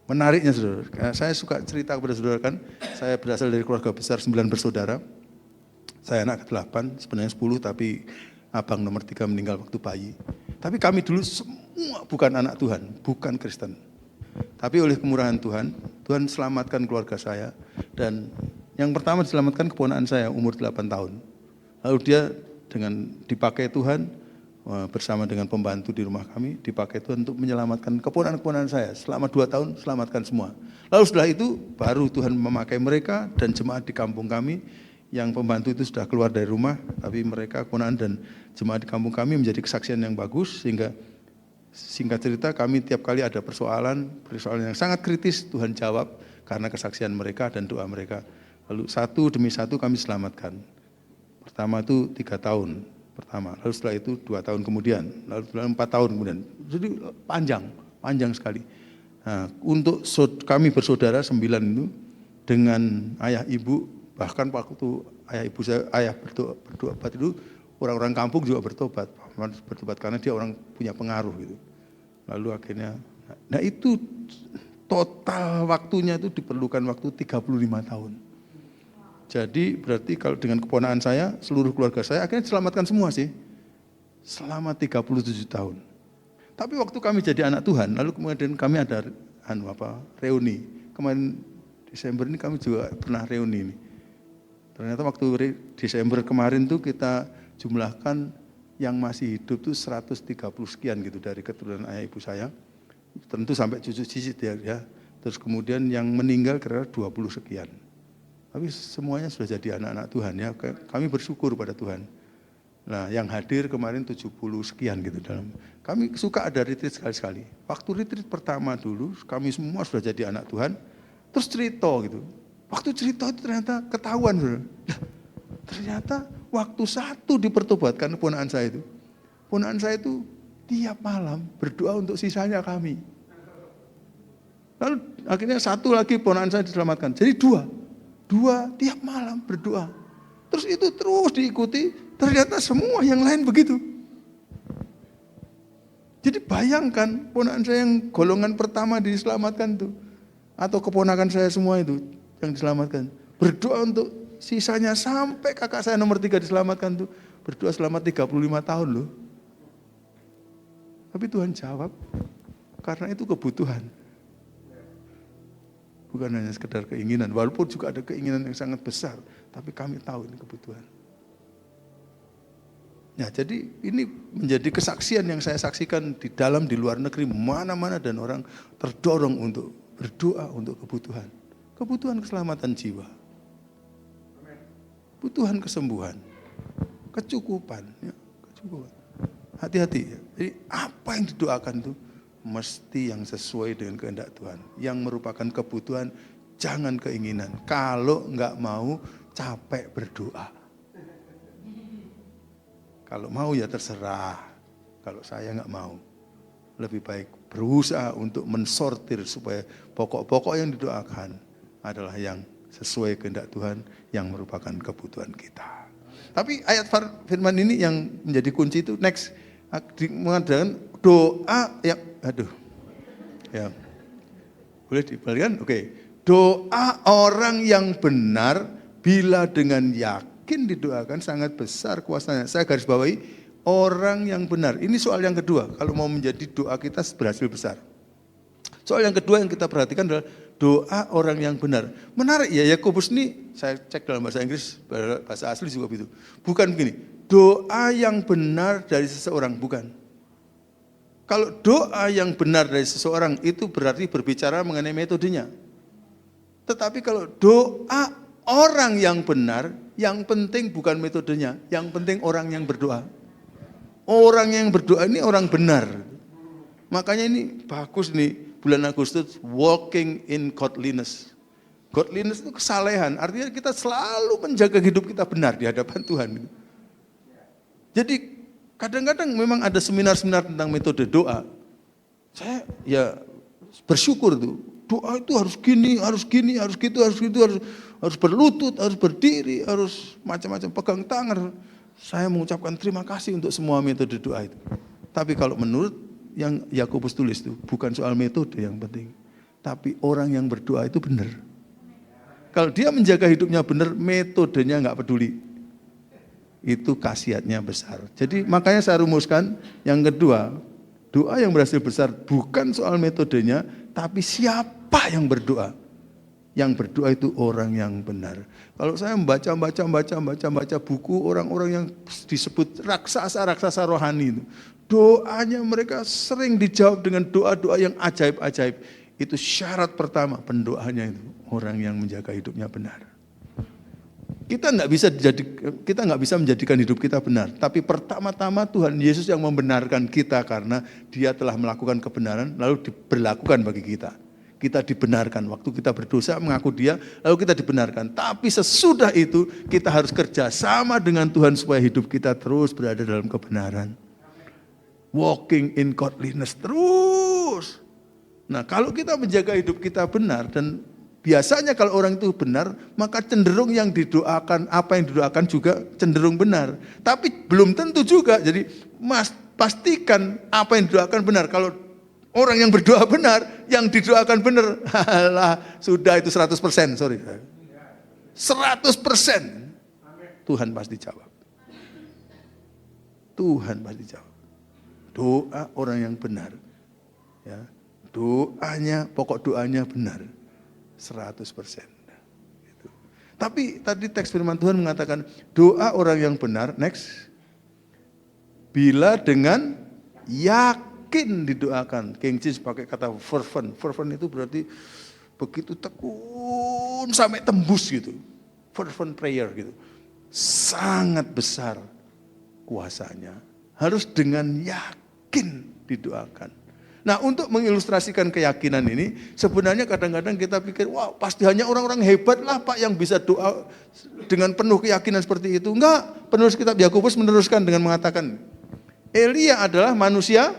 Menariknya saudara, saya suka cerita kepada saudara kan, saya berasal dari keluarga besar 9 bersaudara. Saya anak ke-8, sebenarnya 10 tapi abang nomor 3 meninggal waktu bayi. Tapi kami dulu semua bukan anak Tuhan, bukan Kristen. Tapi oleh kemurahan Tuhan, Tuhan selamatkan keluarga saya. Dan yang pertama diselamatkan keponakan saya, umur 8 tahun. Lalu dia dengan dipakai Tuhan, bersama dengan pembantu di rumah kami, dipakai Tuhan untuk menyelamatkan keponakan-keponakan saya. Selama 2 tahun, selamatkan semua. Lalu setelah itu, baru Tuhan memakai mereka dan jemaat di kampung kami, yang pembantu itu sudah keluar dari rumah, tapi mereka keponakan dan jemaat di kampung kami menjadi kesaksian yang bagus, sehingga singkat cerita kami tiap kali ada persoalan yang sangat kritis, Tuhan jawab karena kesaksian mereka dan doa mereka. Lalu satu demi satu kami selamatkan. Pertama itu 3 tahun pertama, lalu setelah itu 2 tahun kemudian, lalu setelah 4 tahun kemudian. Jadi panjang sekali. Nah, untuk kami bersaudara 9 itu dengan ayah ibu, bahkan waktu ayah bertobat itu orang-orang kampung juga bertobat karena dia orang punya pengaruh gitu. Lalu akhirnya, nah itu total waktunya itu diperlukan waktu 35 tahun. Jadi berarti kalau dengan keponakan saya, seluruh keluarga saya akhirnya diselamatkan semua sih. Selama 37 tahun. Tapi waktu kami jadi anak Tuhan, lalu kemudian kami ada reuni. Kemarin Desember ini kami juga pernah reuni ini. Ternyata waktu Desember kemarin tuh kita jumlahkan yang masih hidup tuh 130 sekian gitu dari keturunan ayah ibu saya. Tentu sampai cucu cicit ya. Terus kemudian yang meninggal kira-kira 20 sekian. Tapi semuanya sudah jadi anak-anak Tuhan ya. Kami bersyukur pada Tuhan. Nah, yang hadir kemarin 70 sekian gitu dalam. Kami suka ada retreat sekali-sekali. Waktu retreat pertama dulu, kami semua sudah jadi anak Tuhan. Terus cerita gitu. Waktu cerita itu ternyata ketahuan. Ternyata waktu satu dipertobatkan ponakan saya itu. Ponakan saya itu tiap malam berdoa untuk sisanya kami. Lalu akhirnya satu lagi ponakan saya diselamatkan. Jadi dua tiap malam berdoa. Terus itu terus diikuti, ternyata semua yang lain begitu. Jadi bayangkan ponakan saya yang golongan pertama diselamatkan tuh. Atau keponakan saya semua itu yang diselamatkan. Berdoa untuk sisanya sampai kakak saya nomor 3 diselamatkan tuh. Berdoa selama 35 tahun loh. Tapi Tuhan jawab, karena itu kebutuhan. Bukan hanya sekedar keinginan, walaupun juga ada keinginan yang sangat besar, tapi kami tahu ini kebutuhan. Ya, jadi ini menjadi kesaksian yang saya saksikan di dalam, di luar negeri, mana-mana dan orang terdorong untuk berdoa untuk kebutuhan. Kebutuhan keselamatan jiwa. Kebutuhan kesembuhan. Kecukupan. Ya, kecukupan. Hati-hati. Ya. Jadi apa yang didoakan itu mesti yang sesuai dengan kehendak Tuhan. Yang merupakan kebutuhan, jangan keinginan. Kalau enggak mau, capek berdoa. Kalau mau ya terserah. Kalau saya enggak mau. Lebih baik berusaha untuk mensortir supaya pokok-pokok yang didoakan adalah yang sesuai kehendak Tuhan, yang merupakan kebutuhan kita. Tapi ayat firman ini yang menjadi kunci itu next. Mengadakan doa yang, ya, boleh dibalikan? Oke. Doa orang yang benar bila dengan yakin didoakan sangat besar kuasanya. Saya garis bawahi orang yang benar. Ini soal yang kedua. Kalau mau menjadi doa kita berhasil besar. Soal yang kedua yang kita perhatikan adalah doa orang yang benar. Menarik ya, Yakobus ini saya cek dalam bahasa Inggris, bahasa asli juga begitu. Bukan begini. Doa yang benar dari seseorang, bukan. Kalau doa yang benar dari seseorang itu berarti berbicara mengenai metodenya. Tetapi kalau doa orang yang benar, yang penting bukan metodenya, yang penting orang yang berdoa. Orang yang berdoa ini orang benar. Makanya ini bagus nih, bulan Agustus, walking in godliness. Godliness itu kesalehan, artinya kita selalu menjaga hidup kita benar di hadapan Tuhan. Jadi kadang-kadang memang ada seminar-seminar tentang metode doa. Saya ya bersyukur tuh. Doa itu harus gini, harus gini, harus gitu, harus berlutut, harus berdiri, harus macam-macam, pegang tangan. Saya mengucapkan terima kasih untuk semua metode doa itu. Tapi kalau menurut yang Yakobus tulis itu bukan soal metode yang penting, tapi orang yang berdoa itu benar. Kalau dia menjaga hidupnya benar, metodenya nggak peduli. Itu khasiatnya besar. Jadi makanya saya rumuskan yang kedua, doa yang berhasil besar bukan soal metodenya, tapi siapa yang berdoa. Yang berdoa itu orang yang benar. Kalau saya membaca buku orang-orang yang disebut raksasa rohani itu, doanya mereka sering dijawab dengan doa-doa yang ajaib-ajaib. Itu syarat pertama pendoanya itu orang yang menjaga hidupnya benar. Kita nggak bisa menjadikan hidup kita benar. Tapi pertama-tama Tuhan Yesus yang membenarkan kita karena Dia telah melakukan kebenaran lalu diberlakukan bagi kita. kita dibenarkan. Waktu kita berdosa mengaku dia, lalu kita dibenarkan. Tapi sesudah itu kita harus kerja sama dengan Tuhan supaya hidup kita terus berada dalam kebenaran. Walking in godliness terus. Nah, kalau kita menjaga hidup kita benar, dan biasanya kalau orang itu benar, maka cenderung yang didoakan, apa yang didoakan juga cenderung benar. Tapi belum tentu juga, jadi pastikan apa yang didoakan benar. Kalau orang yang berdoa benar, yang didoakan benar, halah, sudah itu 100%, sorry. 100%. Tuhan pasti jawab. Tuhan pasti jawab. Doa orang yang benar. Ya, doanya, pokok doanya benar. 100%. Gitu. Tapi tadi teks firman Tuhan mengatakan doa orang yang benar, next. Bila dengan yakin didoakan. King James pakai kata fervent. Fervent itu berarti begitu tekun sampai tembus gitu. Fervent prayer gitu. Sangat besar kuasanya. Harus dengan yakin didoakan. Nah, untuk mengilustrasikan keyakinan ini, sebenarnya kadang-kadang kita pikir, wah pasti hanya orang-orang hebat lah Pak yang bisa doa dengan penuh keyakinan seperti itu. Enggak, penulis kitab Yakobus meneruskan dengan mengatakan, Elia adalah manusia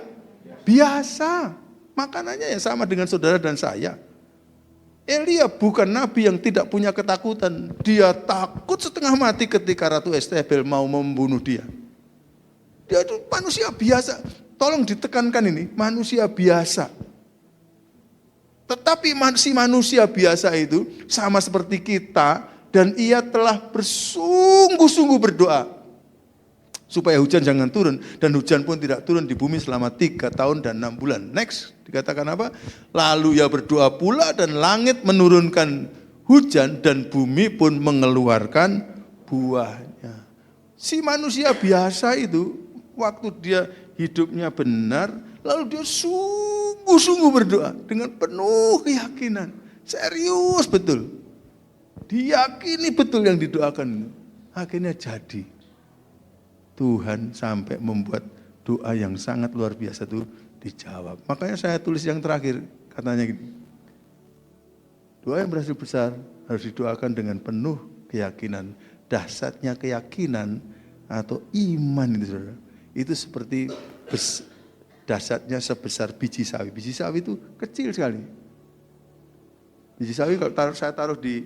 biasa. Makanannya ya sama dengan saudara dan saya. Elia bukan nabi yang tidak punya ketakutan. Dia takut setengah mati ketika Ratu Yezebel mau membunuh dia. Dia itu manusia biasa. Tolong ditekankan ini, manusia biasa. Tetapi si manusia biasa itu sama seperti kita, dan ia telah bersungguh-sungguh berdoa supaya hujan jangan turun, dan hujan pun tidak turun di bumi selama 3 tahun dan 6 bulan. Next, dikatakan apa? Lalu ia berdoa pula dan langit menurunkan hujan dan bumi pun mengeluarkan buahnya. Si manusia biasa itu waktu dia hidupnya benar, lalu dia sungguh-sungguh berdoa dengan penuh keyakinan, serius betul, diyakini betul yang didoakan, akhirnya jadi. Tuhan sampai membuat doa yang sangat luar biasa itu dijawab. Makanya saya tulis yang terakhir, katanya gini, doa yang berhasil besar harus didoakan dengan penuh keyakinan. Dahsyatnya keyakinan atau iman itu saudara, itu seperti dahsyatnya sebesar biji sawi. Biji sawi itu kecil sekali. Biji sawi kalau saya taruh di,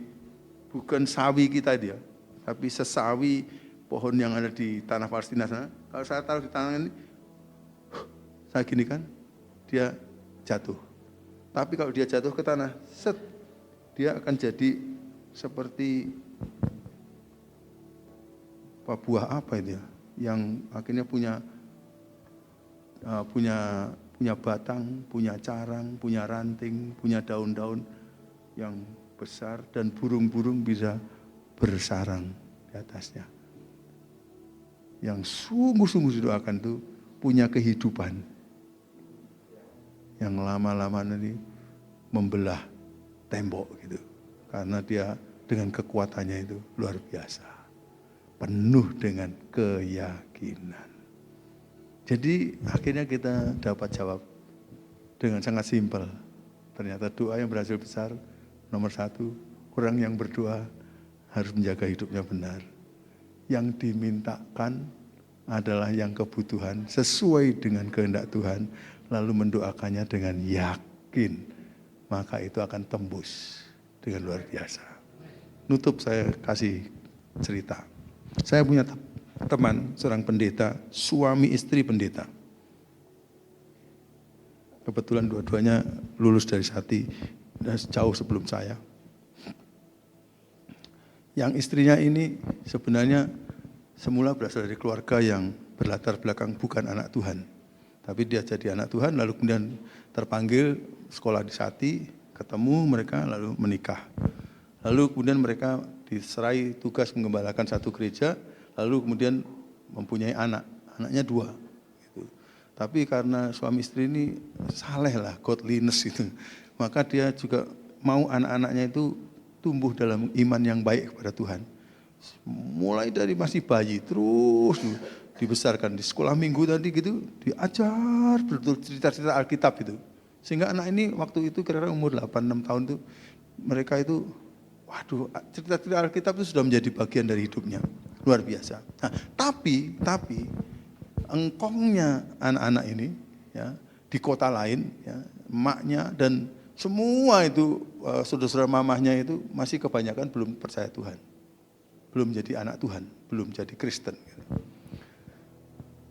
bukan sawi kita dia, tapi sesawi pohon yang ada di tanah Palestina sana. Kalau saya taruh di tanah ini, saya gini kan, dia jatuh. Tapi kalau dia jatuh ke tanah, set, dia akan jadi seperti buah apa itu ya, yang akhirnya punya batang, punya carang, punya ranting, punya daun-daun yang besar, dan burung-burung bisa bersarang di atasnya. Yang sungguh-sungguh didoakan itu punya kehidupan yang lama-lama nanti membelah tembok gitu, karena dia dengan kekuatannya itu luar biasa, penuh dengan keyakinan. Jadi akhirnya kita dapat jawab dengan sangat simpel. Ternyata doa yang berhasil besar, nomor 1, orang yang berdoa harus menjaga hidupnya benar. Yang dimintakan adalah yang kebutuhan sesuai dengan kehendak Tuhan, lalu mendoakannya dengan yakin, maka itu akan tembus dengan luar biasa. Nutup saya kasih cerita. Saya punya teman, seorang pendeta, suami istri pendeta. Kebetulan dua-duanya lulus dari Sati, dan jauh sebelum saya. Yang istrinya ini sebenarnya semula berasal dari keluarga yang berlatar belakang bukan anak Tuhan. Tapi dia jadi anak Tuhan, lalu kemudian terpanggil sekolah di Sati, ketemu mereka, lalu menikah. Lalu kemudian mereka diserai tugas menggembalakan satu gereja, lalu kemudian mempunyai anak, anaknya 2. Gitu. Tapi karena suami istri ini saleh lah, godliness itu, maka dia juga mau anak-anaknya itu tumbuh dalam iman yang baik kepada Tuhan. Mulai dari masih bayi terus dibesarkan di sekolah minggu tadi gitu, diajar betul cerita-cerita Alkitab itu. Sehingga anak ini waktu itu kira-kira umur 8-6 tahun tuh, mereka itu, waduh, cerita-cerita Alkitab itu sudah menjadi bagian dari hidupnya. Luar biasa. Nah, tapi engkongnya anak-anak ini ya di kota lain ya, emaknya dan semua itu saudara-saudara mamahnya itu masih kebanyakan belum percaya Tuhan. Belum jadi anak Tuhan, belum jadi Kristen.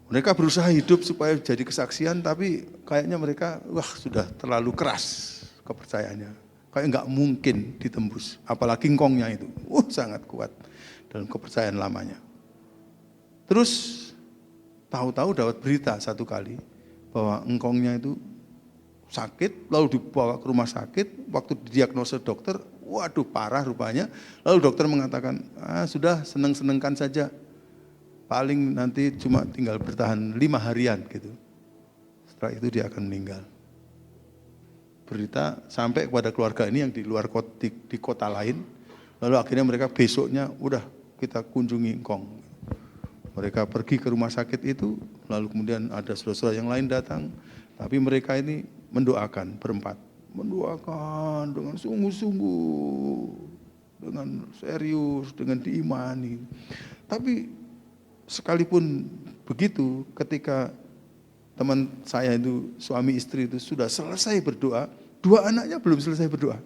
Mereka berusaha hidup supaya jadi kesaksian, tapi kayaknya mereka sudah terlalu keras kepercayaannya. Kayak nggak mungkin ditembus, apalagi engkongnya itu, sangat kuat dalam kepercayaan lamanya. Terus tahu-tahu dapat berita satu kali bahwa engkongnya itu sakit, lalu dibawa ke rumah sakit. Waktu didiagnosa dokter, waduh parah rupanya. Lalu dokter mengatakan, sudah seneng-senengkan saja. Paling nanti cuma tinggal bertahan 5 harian gitu. Setelah itu dia akan meninggal. Berita sampai kepada keluarga ini yang di luar kota, di kota lain. Lalu akhirnya mereka besoknya, udah kita kunjungi engkong. Mereka pergi ke rumah sakit itu, lalu kemudian ada saudara-saudara yang lain datang. Tapi mereka ini mendoakan berempat. Mendoakan dengan sungguh-sungguh, dengan serius, dengan diimani. Tapi sekalipun begitu, ketika teman saya itu, suami istri itu sudah selesai berdoa, 2 anaknya belum selesai berdoa.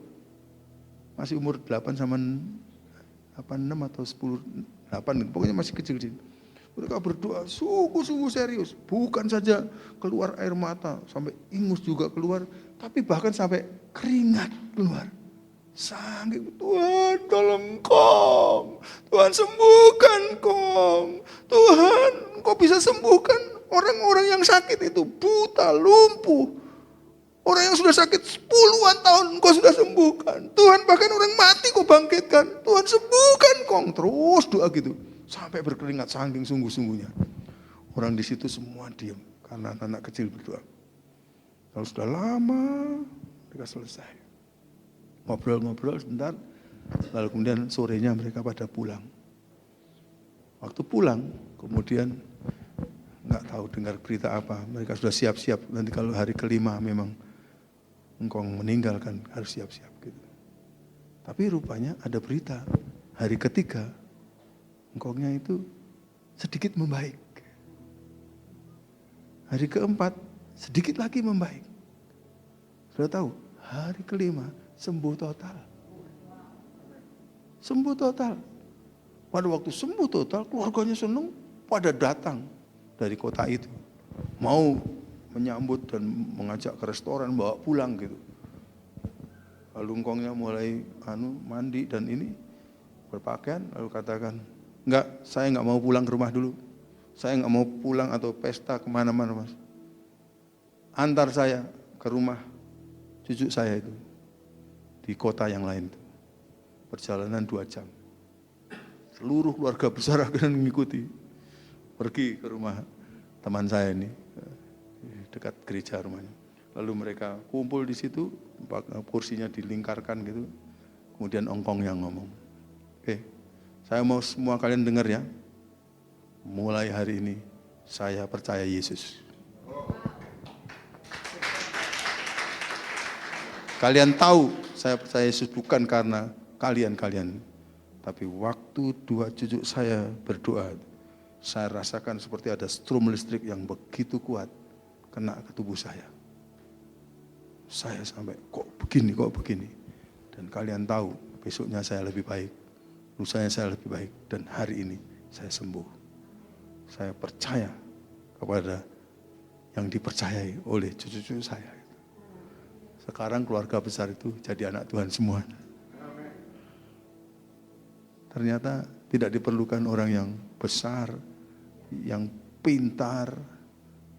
Masih umur 8 sama 6 atau 10, 8, pokoknya masih kecil-kecil. Mereka berdoa sungguh-sungguh serius, bukan saja keluar air mata, sampai ingus juga keluar, tapi bahkan sampai keringat keluar. Saking Tuhan tolong Kong, Tuhan sembuhkan Kong, Tuhan Kau bisa sembuhkan orang-orang yang sakit itu, buta, lumpuh, orang yang sudah sakit puluhan tahun Kau sudah sembuhkan, Tuhan bahkan orang mati Kau bangkitkan, Tuhan sembuhkan Kong, terus doa gitu, sampai berkeringat saking sungguh-sungguhnya. Orang di situ semua diam karena anak kecil berdoa. Kalau sudah lama mereka selesai. Ngobrol-ngobrol sebentar, lalu kemudian sorenya mereka pada pulang. Waktu pulang, kemudian nggak tahu dengar berita apa, mereka sudah siap-siap, nanti kalau hari kelima memang engkong meninggalkan harus siap-siap gitu. Tapi rupanya ada berita, hari ketiga, engkongnya itu sedikit membaik. Hari keempat, sedikit lagi membaik. Sudah tahu, hari kelima, sembuh total. Sembuh total. Pada waktu sembuh total, keluarganya senang, pada datang dari kota itu. Mau menyambut dan mengajak ke restoran, bawa pulang gitu. Lalu engkongnya mulai mandi dan ini, berpakaian, lalu katakan, enggak, saya enggak mau pulang ke rumah dulu. Saya enggak mau pulang atau pesta kemana-mana, Mas. Antar saya ke rumah cucu saya itu. Di kota yang lain, perjalanan 2 jam. Seluruh keluarga besar akan mengikuti. Pergi ke rumah teman saya ini, dekat gereja rumahnya. Lalu mereka kumpul di situ, kursinya dilingkarkan gitu. Kemudian engkong yang ngomong. Oke, saya mau semua kalian dengar ya. Mulai hari ini, saya percaya Yesus. Kalian tahu saya percaya Yesus bukan karena kalian-kalian. Tapi waktu 2 cucu saya berdoa, saya rasakan seperti ada strum listrik yang begitu kuat kena ke tubuh saya. Saya sampai kok begini. Dan kalian tahu besoknya saya lebih baik, lusanya saya lebih baik, dan hari ini saya sembuh. Saya percaya kepada yang dipercayai oleh cucu-cucu saya. Sekarang keluarga besar itu jadi anak Tuhan semua. Ternyata tidak diperlukan orang yang besar, yang pintar,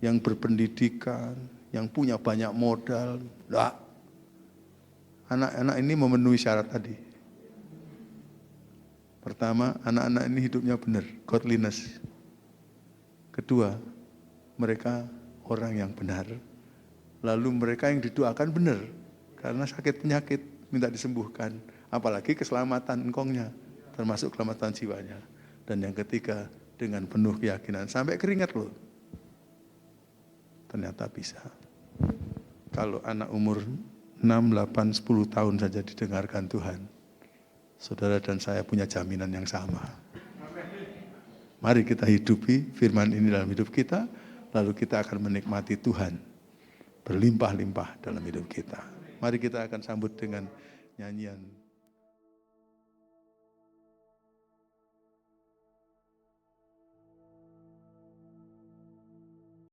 yang berpendidikan, yang punya banyak modal. Enggak. Anak-anak ini memenuhi syarat tadi. Pertama, anak-anak ini hidupnya benar, godliness. Kedua, mereka orang yang benar. Lalu mereka yang didoakan benar, karena sakit penyakit minta disembuhkan, apalagi keselamatan engkongnya, termasuk keselamatan jiwanya. Dan yang ketiga, dengan penuh keyakinan, sampai keringat loh. Ternyata bisa. Kalau anak umur 6, 8, 10 tahun saja didengarkan Tuhan, saudara dan saya punya jaminan yang sama. Mari kita hidupi firman ini dalam hidup kita, lalu kita akan menikmati Tuhan berlimpah-limpah dalam hidup kita. Mari kita akan sambut dengan nyanyian